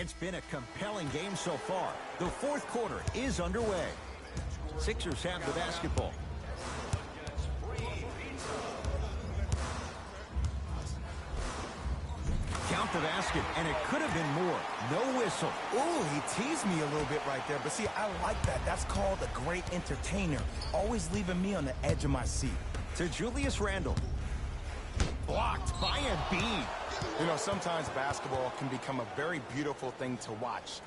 Speaker 3: It's been a compelling game so far. The fourth quarter is underway. Sixers have the basketball. Count the basket, and it could have been more. No whistle.
Speaker 4: Ooh, he teased me a little bit right there. But see, I like that. That's called a great entertainer. Always leaving me on the edge of my seat.
Speaker 3: To Julius Randle. Blocked by Embiid.
Speaker 4: You know, sometimes basketball can become a very beautiful thing to watch.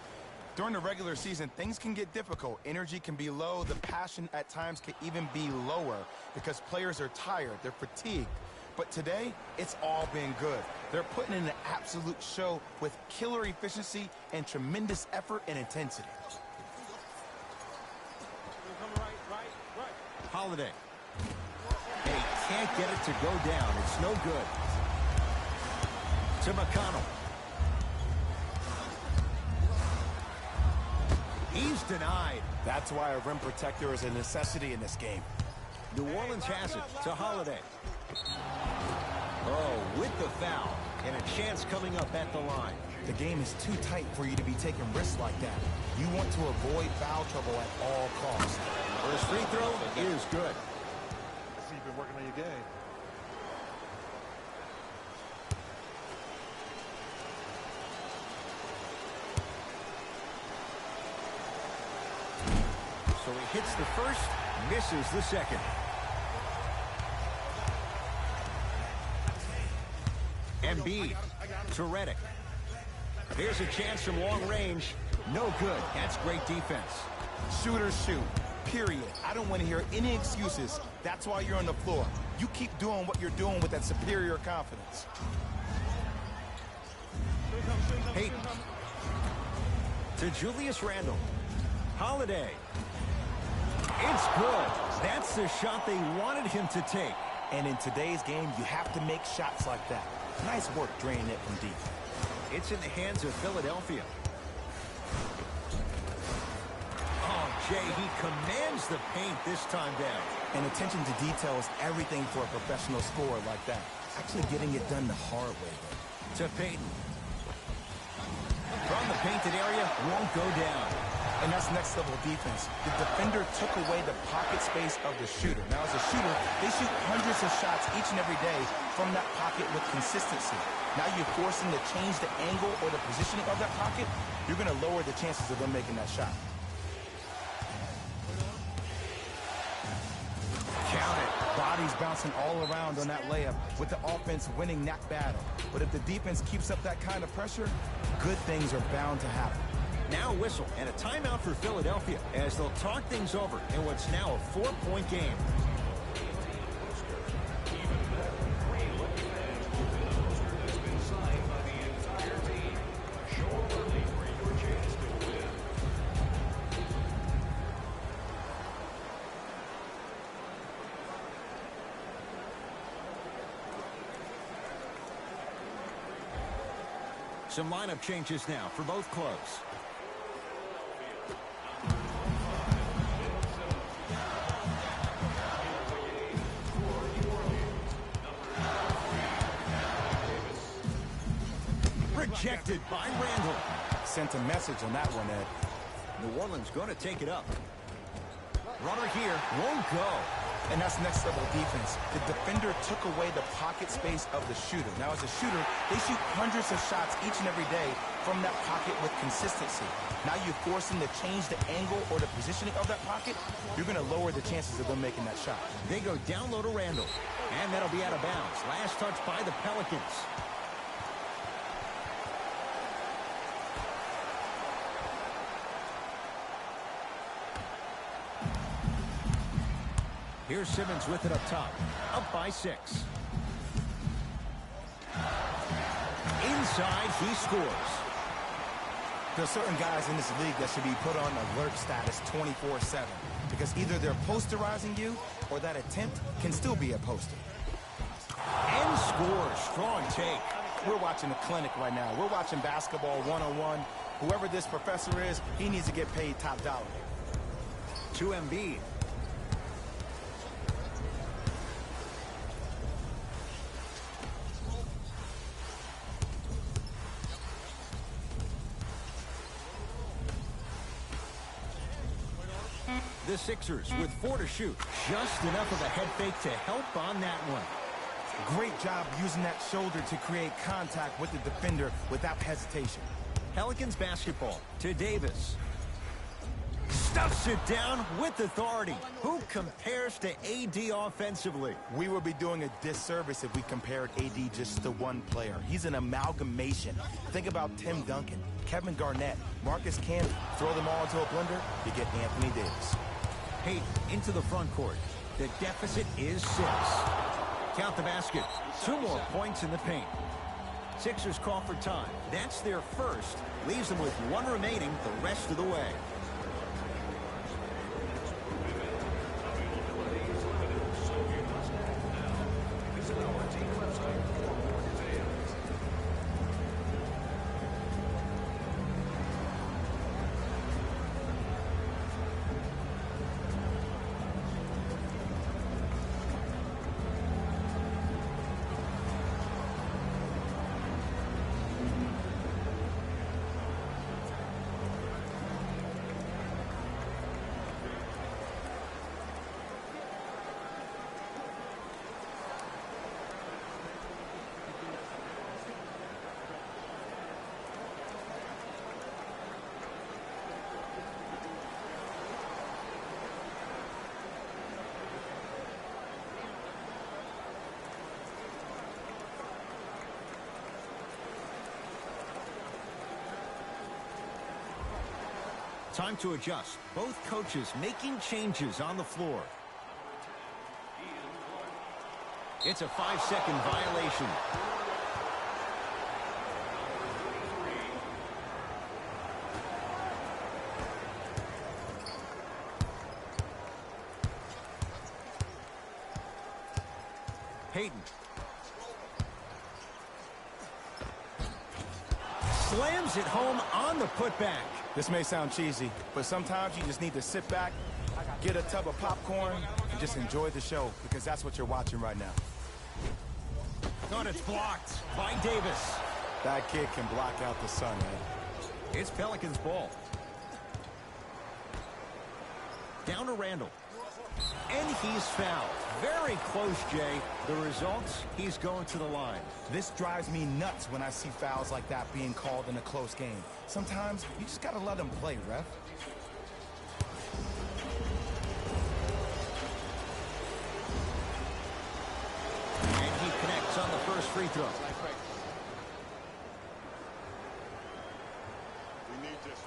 Speaker 4: During the regular season, things can get difficult. Energy can be low. The passion at times can even be lower because players are tired. They're fatigued. But today, it's all been good. They're putting in an absolute show with killer efficiency and tremendous effort and intensity.
Speaker 3: Holiday. They can't get it to go down. It's no good. To McConnell. He's denied.
Speaker 4: That's why a rim protector is a necessity in this game.
Speaker 3: New Orleans has it to Holiday. Oh, with the foul. And a chance coming up at the line.
Speaker 4: The game is too tight for you to be taking risks like that. You want to avoid foul trouble at all costs.
Speaker 3: First free throw is good.
Speaker 7: I see you've been working on your game.
Speaker 3: So he hits the first, misses the second. Embiid to Redick. Here's a chance from long range. No good. That's great defense.
Speaker 4: Shooters shoot, period. I don't want to hear any excuses. That's why you're on the floor. You keep doing what you're doing with that superior confidence.
Speaker 3: Payton to Julius Randle. Holiday. It's good. That's the shot they wanted him to take.
Speaker 4: And in today's game, you have to make shots like that. Nice work draining it from deep.
Speaker 3: It's in the hands of Philadelphia. Oh, Jay, he commands the paint this time down.
Speaker 4: And attention to detail is everything for a professional scorer like that. Actually getting it done the hard way, though.
Speaker 3: To Payton. From the painted area, won't go down.
Speaker 4: And that's next level defense. The defender took away the pocket space of the shooter. Now, as a shooter, they shoot hundreds of shots each and every day from that pocket with consistency. Now you're forcing to change the angle or the positioning of that pocket. You're going to lower the chances of them making that shot. Count it. Bodies bouncing all around on that layup with the offense winning that battle. But if the defense keeps up that kind of pressure, good things are bound to happen.
Speaker 3: Now a whistle and a timeout for Philadelphia as they'll talk things over in what's now a 4-point game. Some lineup changes now for both clubs. Rejected by Randle.
Speaker 4: Sent a message on that one, Ed.
Speaker 3: New Orleans going to take it up. Runner here won't go.
Speaker 4: And that's next level defense. The defender took away the pocket space of the shooter. Now, as a shooter, they shoot hundreds of shots each and every day from that pocket with consistency. Now you're forcing to change the angle or the positioning of that pocket. You're going to lower the chances of them making that shot.
Speaker 3: They go down low to Randle. And that'll be out of bounds. Last touch by the Pelicans. Here's Simmons with it up top. Up by 6. Inside, he scores.
Speaker 4: There are certain guys in this league that should be put on alert status 24/7 because either they're posterizing you or that attempt can still be a poster.
Speaker 3: And scores. Strong take.
Speaker 4: We're watching a clinic right now. We're watching basketball one-on-one. Whoever this professor is, he needs to get paid top dollar.
Speaker 3: To Embiid. The Sixers with 4 to shoot. Just enough of a head fake to help on that one.
Speaker 4: Great job using that shoulder to create contact with the defender without hesitation.
Speaker 3: Pelicans basketball to Davis. Stuffs it down with authority. Who compares to AD offensively?
Speaker 4: We would be doing a disservice if we compared AD just to one player. He's an amalgamation. Think about Tim Duncan, Kevin Garnett, Marcus Camby. Throw them all into a blender, you get Anthony Davis.
Speaker 3: Hayden into the front court. The deficit is 6. Count the basket. 2 more points in the paint. Sixers call for time. That's their first. Leaves them with 1 remaining the rest of the way. Time to adjust. Both coaches making changes on the floor. It's a 5-second violation. Hayden. Slams it home on the putback.
Speaker 4: This may sound cheesy, but sometimes you just need to sit back, get a tub of popcorn, and just enjoy the show, because that's what you're watching right now.
Speaker 3: Oh, it's blocked by Davis.
Speaker 4: That kid can block out the sun, man.
Speaker 3: It's Pelicans ball. Down to Randall. And he's fouled. Very close, Jay. The results, he's going to the line.
Speaker 4: This drives me nuts when I see fouls like that being called in a close game. Sometimes you just got to let them play, ref.
Speaker 3: And he connects on the first free throw.
Speaker 7: We need this.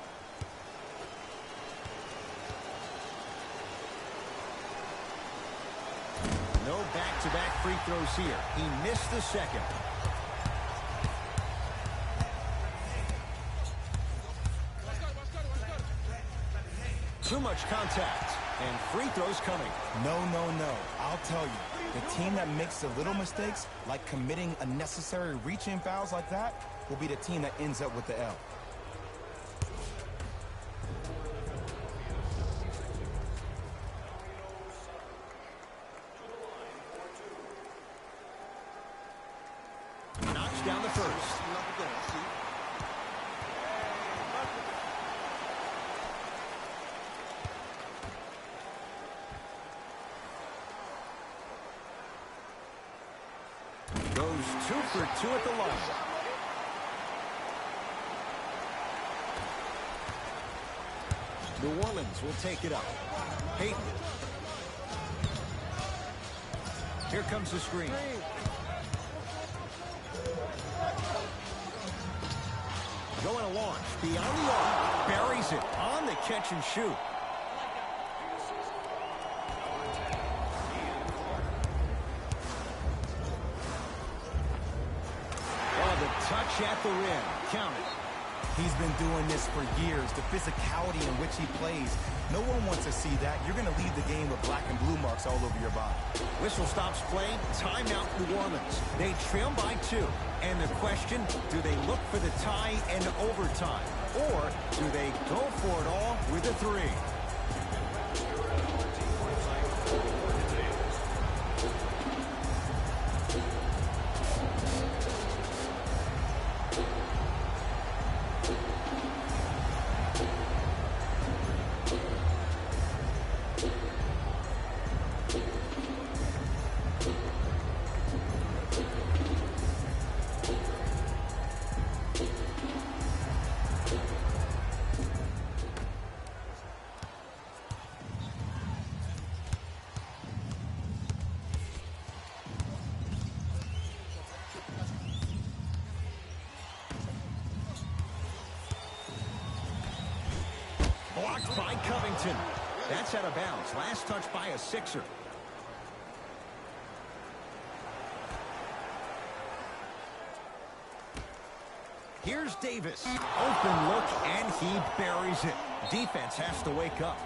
Speaker 3: No back-to-back free throws here. He missed the second. Too much contact. And free throws coming.
Speaker 4: No, no, no. I'll tell you. The team that makes the little mistakes, like committing unnecessary reach-in fouls like that, will be the team that ends up with the L.
Speaker 3: Knocks down the first. Goes 2 for 2 at the line. New Orleans will take it up. Hayden. Here comes the screen. Going to launch beyond the arc. Buries it on the catch and shoot. finish at the rim. Count it.
Speaker 4: He's been doing this for years. The physicality in which he plays, no one wants to see that. You're going to leave the game with black and blue marks all over your body.
Speaker 3: Whistle stops play. Timeout, New Orleans. They trail by 2. And the question, do they look for the tie and overtime? Or do they go for it all with a 3? Blocked by Covington. That's out of bounds. Last touch by a Sixer. Here's Davis. Open look, and he buries it. Defense has to wake up.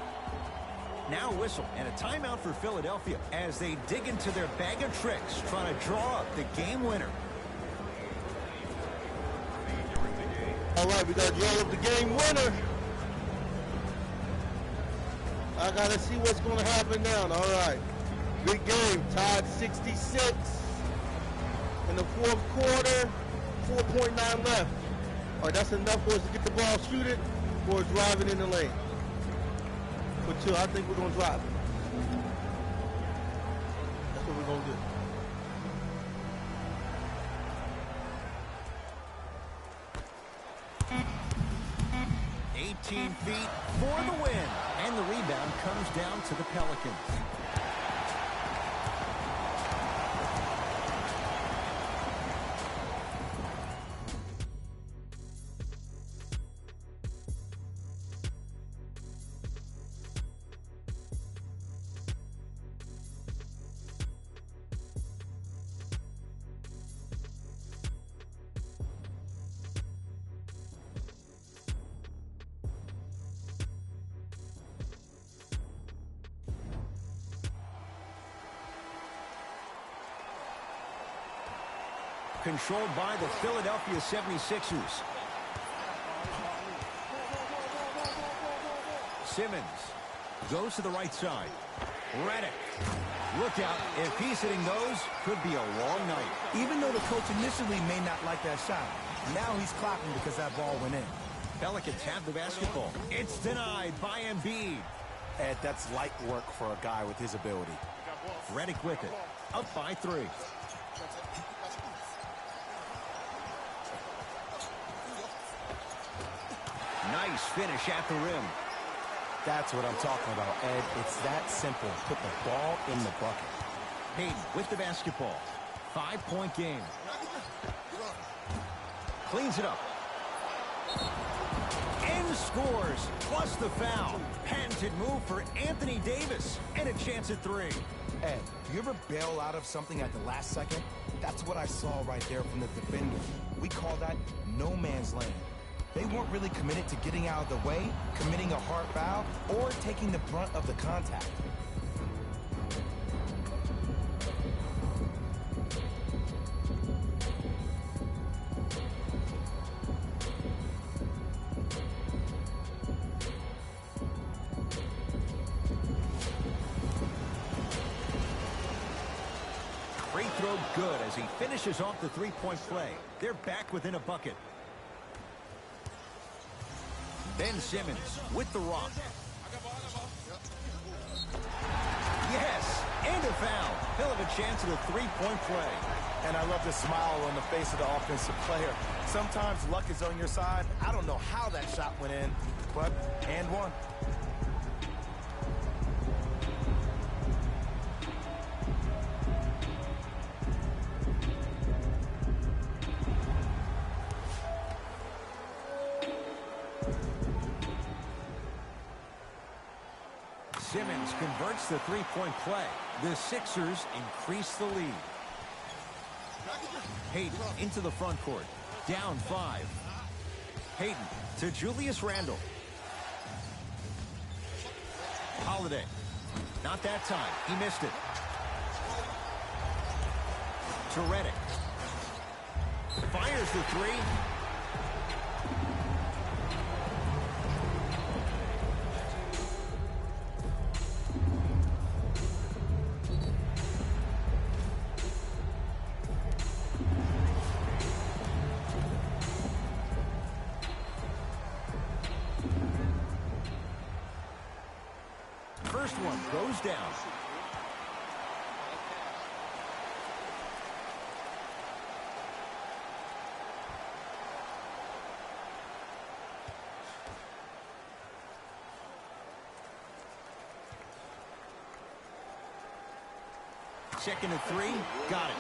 Speaker 3: Now whistle and a timeout for Philadelphia as they dig into their bag of tricks, trying to draw up the game winner.
Speaker 2: All right, we got to draw up the game winner. I got to see what's going to happen now. All right. Big game. Tied 66 in the fourth quarter. 4.9 left. All right, that's enough for us to get the ball, shoot it, or drive it in the lane. For 2, I think we're going to drive it. That's what we're going to do.
Speaker 3: Feet for the win. And the rebound comes down to the Pelicans. Controlled by the Philadelphia 76ers. Simmons goes to the right side. Redick. Look out. If he's hitting those, could be a long night.
Speaker 4: Even though the coach initially may not like that shot, now he's clapping because that ball went in.
Speaker 3: Pelicans have the basketball. It's denied by Embiid.
Speaker 4: Ed, that's light work for a guy with his ability.
Speaker 3: Redick with it. Up by 3. Nice finish at the rim.
Speaker 4: That's what I'm talking about, Ed. It's that simple. Put the ball in the bucket.
Speaker 3: Hayden with the basketball. 5-point game. Cleans it up. And scores, plus the foul. Patented move for Anthony Davis. And a chance at 3.
Speaker 4: Ed, do you ever bail out of something at the last second? That's what I saw right there from the defender. We call that no man's land. They weren't really committed to getting out of the way, committing a hard foul, or taking the brunt of the contact.
Speaker 3: Free throw good as he finishes off the 3-point play. They're back within a bucket. Ben Simmons with the rock. Yes, and a foul. He'll have a chance at a 3-point play.
Speaker 4: And I love the smile on the face of the offensive player. Sometimes luck is on your side. I don't know how that shot went in, but and one.
Speaker 3: Simmons converts the 3-point play. The Sixers increase the lead. Hayden into the front court. Down 5. Payton to Julius Randle. Holiday. Not that time. He missed it. To Redick. Fires the 3. First one goes down. Second and 3. Got it.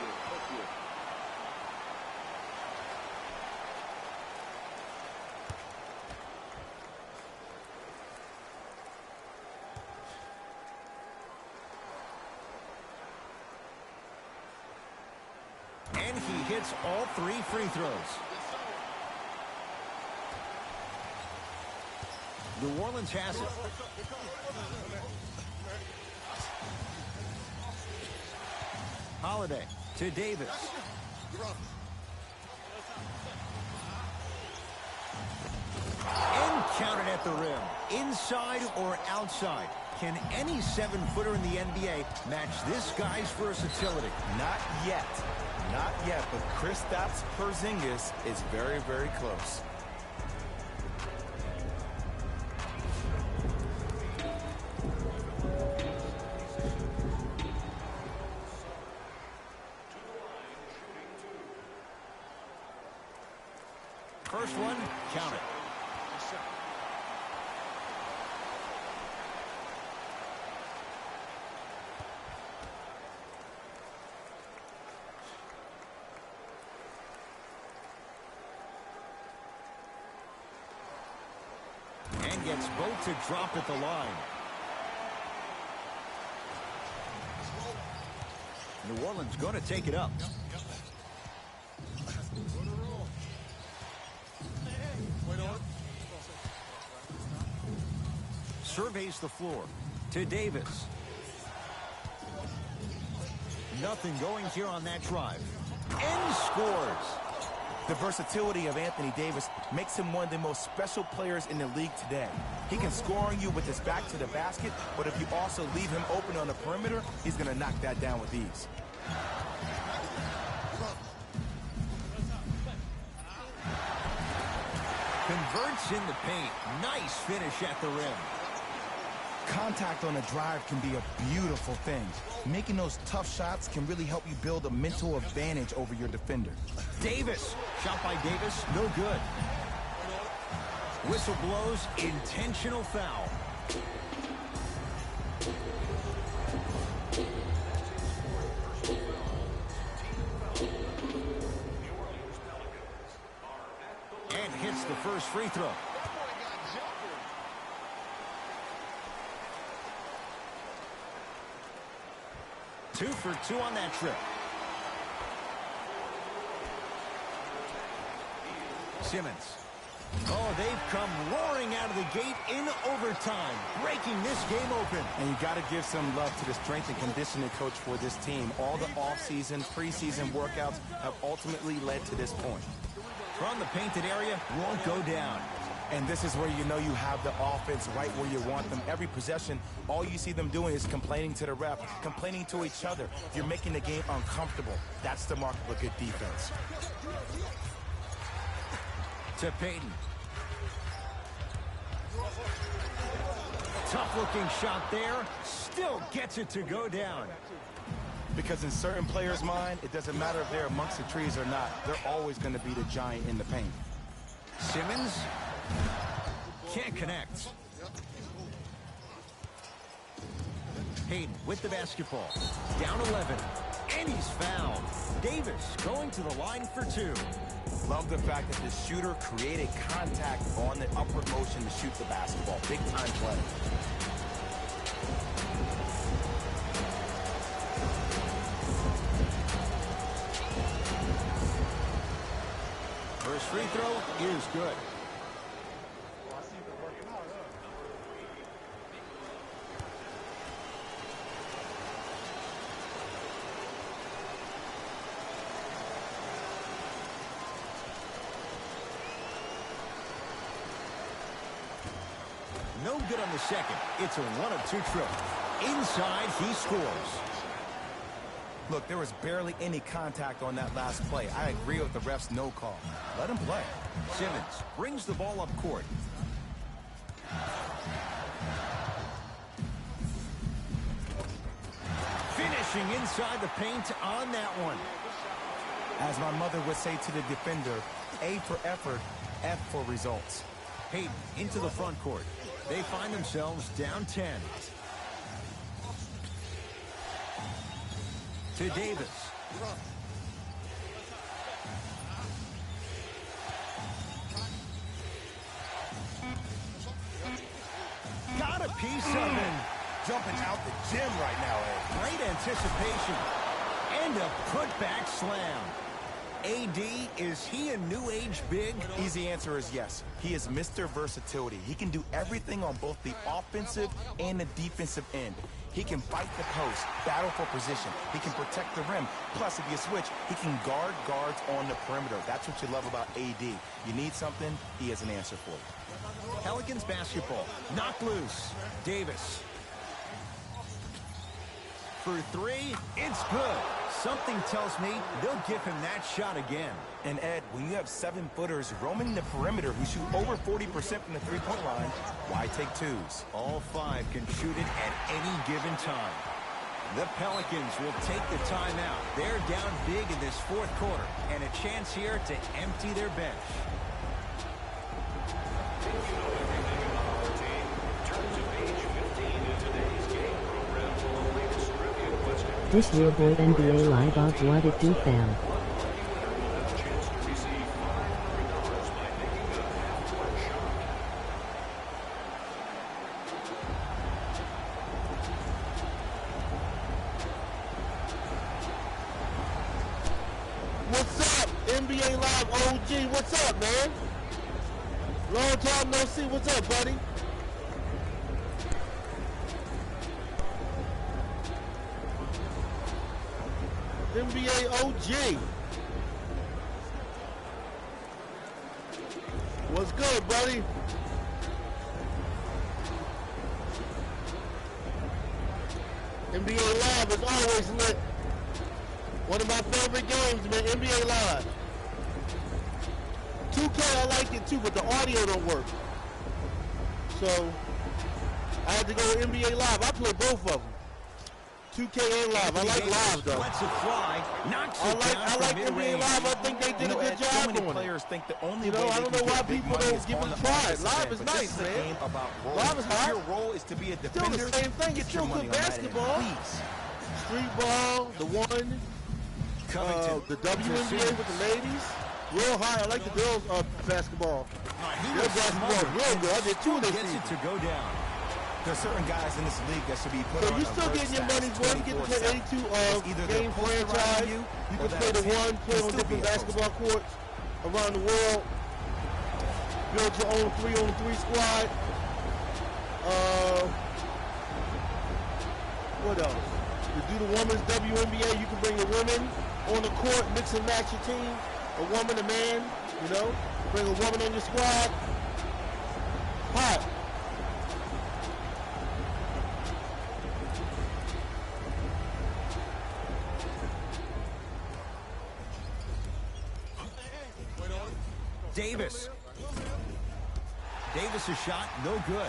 Speaker 3: And he hits all 3 free throws. New Orleans has it. Holiday to Davis. And counted at the rim. Inside or outside. Can any 7-footer in the NBA match this guy's versatility?
Speaker 4: Not yet. Not yet, but Kristaps Porzingis is very, very close.
Speaker 3: First one, count it. And gets both to drop at the line. New Orleans going to take it up. Surveys the floor to Davis. Nothing going here on that drive. And scores.
Speaker 4: The versatility of Anthony Davis makes him one of the most special players in the league today. He can score on you with his back to the basket, but if you also leave him open on the perimeter, he's going to knock that down with ease.
Speaker 3: Converts in the paint. Nice finish at the rim.
Speaker 4: Contact on a drive can be a beautiful thing. Making those tough shots can really help you build a mental advantage over your defender.
Speaker 3: Davis. Shot by Davis. No good. Whistle blows. Intentional foul. And hits the first free throw. Two for 2 on that trip. Simmons. Oh, they've come roaring out of the gate in overtime, breaking this game open.
Speaker 4: And you got to give some love to the strength and conditioning coach for this team. All the offseason, preseason workouts have ultimately led to this point.
Speaker 3: From the painted area, won't go down.
Speaker 4: And this is where you know you have the offense right where you want them. Every possession, all you see them doing is complaining to the ref, complaining to each other. You're making the game uncomfortable. That's the mark of a good defense.
Speaker 3: To Payton. Tough-looking shot there. Still gets it to go down.
Speaker 4: Because in certain players' mind, it doesn't matter if they're amongst the trees or not. They're always going to be the giant in the paint.
Speaker 3: Simmons can't connect. Payton with the basketball. Down 11. And he's fouled. Davis going to the line for 2.
Speaker 4: Love the fact that the shooter created contact on the upward motion to shoot the basketball. Big time play.
Speaker 3: First free throw is good. No good on the second. It's a 1 of 2 trip. Inside, he scores.
Speaker 4: Look, there was barely any contact on that last play. I agree with the ref's no call. Let him play.
Speaker 3: Simmons brings the ball up court. Finishing inside the paint on that one.
Speaker 4: As my mother would say to the defender, A for effort, F for results.
Speaker 3: Hayden into the front court. They find themselves down 10. To Davis. Got a piece of him.
Speaker 4: Jumping out the gym right now, Ed.
Speaker 3: Great anticipation. And a putback slam. AD, is he a new age big?
Speaker 4: Easy answer is yes. He is Mr. Versatility. He can do everything on both the offensive and the defensive end. He can fight the post, battle for position. He can protect the rim. Plus, if you switch, he can guard guards on the perimeter. That's what you love about AD. You need something, he has an answer for you.
Speaker 3: Pelicans basketball. Knocked loose. Davis. For 3, it's good. Something tells me they'll give him that shot again.
Speaker 4: And Ed, when you have 7-footers roaming the perimeter who shoot over 40% from the three-point line, why take twos?
Speaker 3: All 5 can shoot it at any given time. The Pelicans will take the timeout. They're down big in this fourth quarter, and a chance here to empty their bench.
Speaker 1: This your boy NBA Live of What It Do fam.
Speaker 2: What's up, NBA Live OG? What's up, man? Long time no see. What's up, buddy? NBA OG. What's good, buddy? NBA Live is always lit. One of my favorite games, man. NBA Live. 2K, I like it too, but the audio don't work. So I had to go with NBA Live. I play both of them. 2K and Live. I like Live though.
Speaker 3: Lets it fly. Knocks it down
Speaker 2: I like
Speaker 3: from
Speaker 2: NBA
Speaker 3: mid-range.
Speaker 2: Live. I think they did a good
Speaker 4: Ed, so
Speaker 2: job
Speaker 4: many
Speaker 2: on it.
Speaker 4: players think the only
Speaker 2: You know,
Speaker 4: way
Speaker 2: I
Speaker 4: they
Speaker 2: don't
Speaker 4: can
Speaker 2: know why
Speaker 4: get big
Speaker 2: people
Speaker 4: money
Speaker 2: don't
Speaker 4: is
Speaker 2: give
Speaker 4: on
Speaker 2: it a
Speaker 4: the
Speaker 2: try.
Speaker 4: offensive
Speaker 2: Live
Speaker 4: end,
Speaker 2: is
Speaker 4: but this
Speaker 2: nice,
Speaker 4: a
Speaker 2: man.
Speaker 4: game about roles.
Speaker 2: Live is
Speaker 4: If
Speaker 2: hot.
Speaker 4: your role is to be a
Speaker 2: Still
Speaker 4: defender,
Speaker 2: the same thing. It's
Speaker 4: get your
Speaker 2: still
Speaker 4: money
Speaker 2: good
Speaker 4: on that end,
Speaker 2: basketball.
Speaker 4: please.
Speaker 2: Street ball, the one, the WNBA with the ladies. Real high. I like the girls basketball.
Speaker 3: He
Speaker 2: Their
Speaker 3: was
Speaker 2: basketball is
Speaker 3: smothered.
Speaker 2: real good. I did two
Speaker 3: Still
Speaker 2: this
Speaker 3: gets
Speaker 2: season.
Speaker 3: it to go down.
Speaker 4: There's certain guys in this league that should be put
Speaker 2: So
Speaker 4: on
Speaker 2: you're still
Speaker 4: alert
Speaker 2: getting your
Speaker 4: stats
Speaker 2: money's worth. You get to play 82
Speaker 4: It's either they're
Speaker 2: game
Speaker 4: posted around
Speaker 2: franchise.
Speaker 4: you
Speaker 2: You
Speaker 4: or
Speaker 2: can play the
Speaker 4: that's
Speaker 2: one,
Speaker 4: it.
Speaker 2: play
Speaker 4: You'll
Speaker 2: on
Speaker 4: still
Speaker 2: different
Speaker 4: be a
Speaker 2: basketball courts around the world. Build your own 3-on-3 squad. What else? To do the women's WNBA, you can bring your women on the court, mix and match your team. A woman, a man, you know. Bring a woman on your squad. Hot.
Speaker 3: Davis. Davis' shot, no good.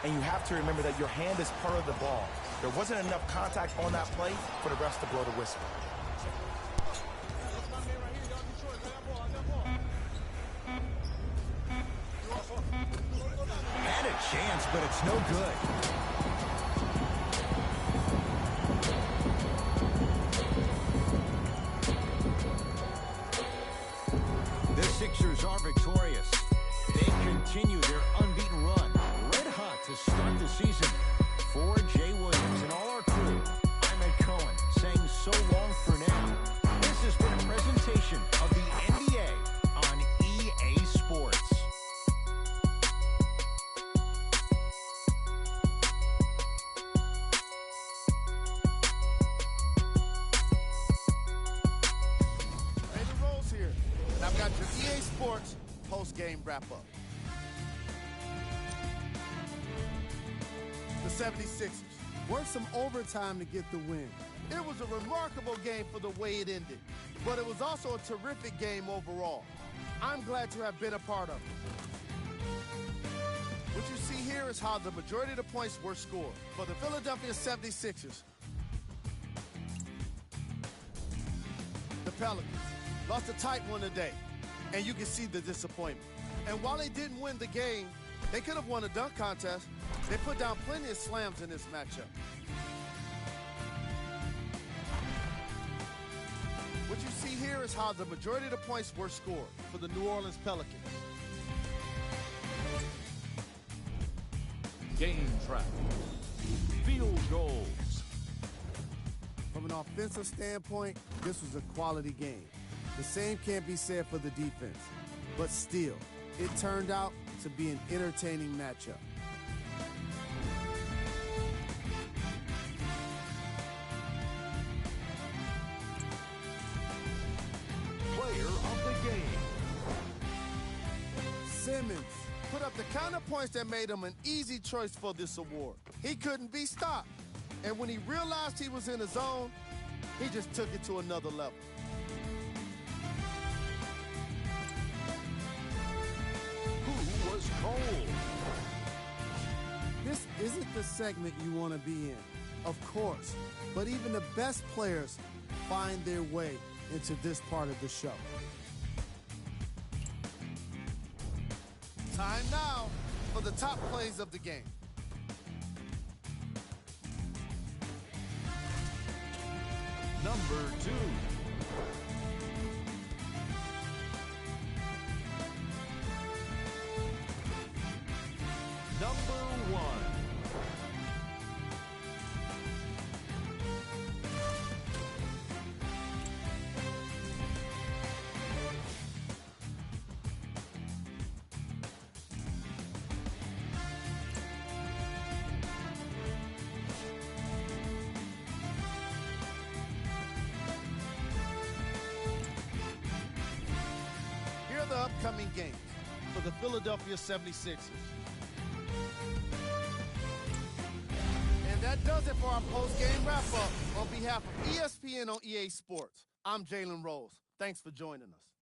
Speaker 4: And you have to remember that your hand is part of the ball. There wasn't enough contact on that play for the refs to blow the whistle.
Speaker 3: Had a chance, but it's no good. The Sixers are victorious. They continue their unbeaten run. Red hot to start the season. For Jay Williams and all our crew, I'm Ed Cohen saying so long for now. This has been a presentation of the NBA on
Speaker 6: post-game wrap-up. The 76ers worked some overtime to get the win. It was a remarkable game for the way it ended, but it was also a terrific game overall. I'm glad to have been a part of it. What you see here is how the majority of the points were scored. For the Philadelphia 76ers, the Pelicans lost a tight one today, and you can see the disappointment. And while they didn't win the game, they could have won a dunk contest. They put down plenty of slams in this matchup. What you see here is how the majority of the points were scored for the New Orleans Pelicans.
Speaker 5: Game track. Field goals.
Speaker 6: From an offensive standpoint, this was a quality game. The same can't be said for the defense. But still, it turned out to be an entertaining matchup.
Speaker 5: Player of the game.
Speaker 6: Simmons put up the kind of points that made him an easy choice for this award. He couldn't be stopped. And when he realized he was in the zone, he just took it to another level.
Speaker 5: Who was cold?
Speaker 6: This isn't the segment you want to be in, of course, but even the best players find their way into this part of the show. Time now for the top plays of the game.
Speaker 5: Number 2. Number 1.
Speaker 6: Here are the upcoming games for the Philadelphia 76ers. And that does it for our post-game wrap-up. On behalf of ESPN on EA Sports, I'm Jalen Rose. Thanks for joining us.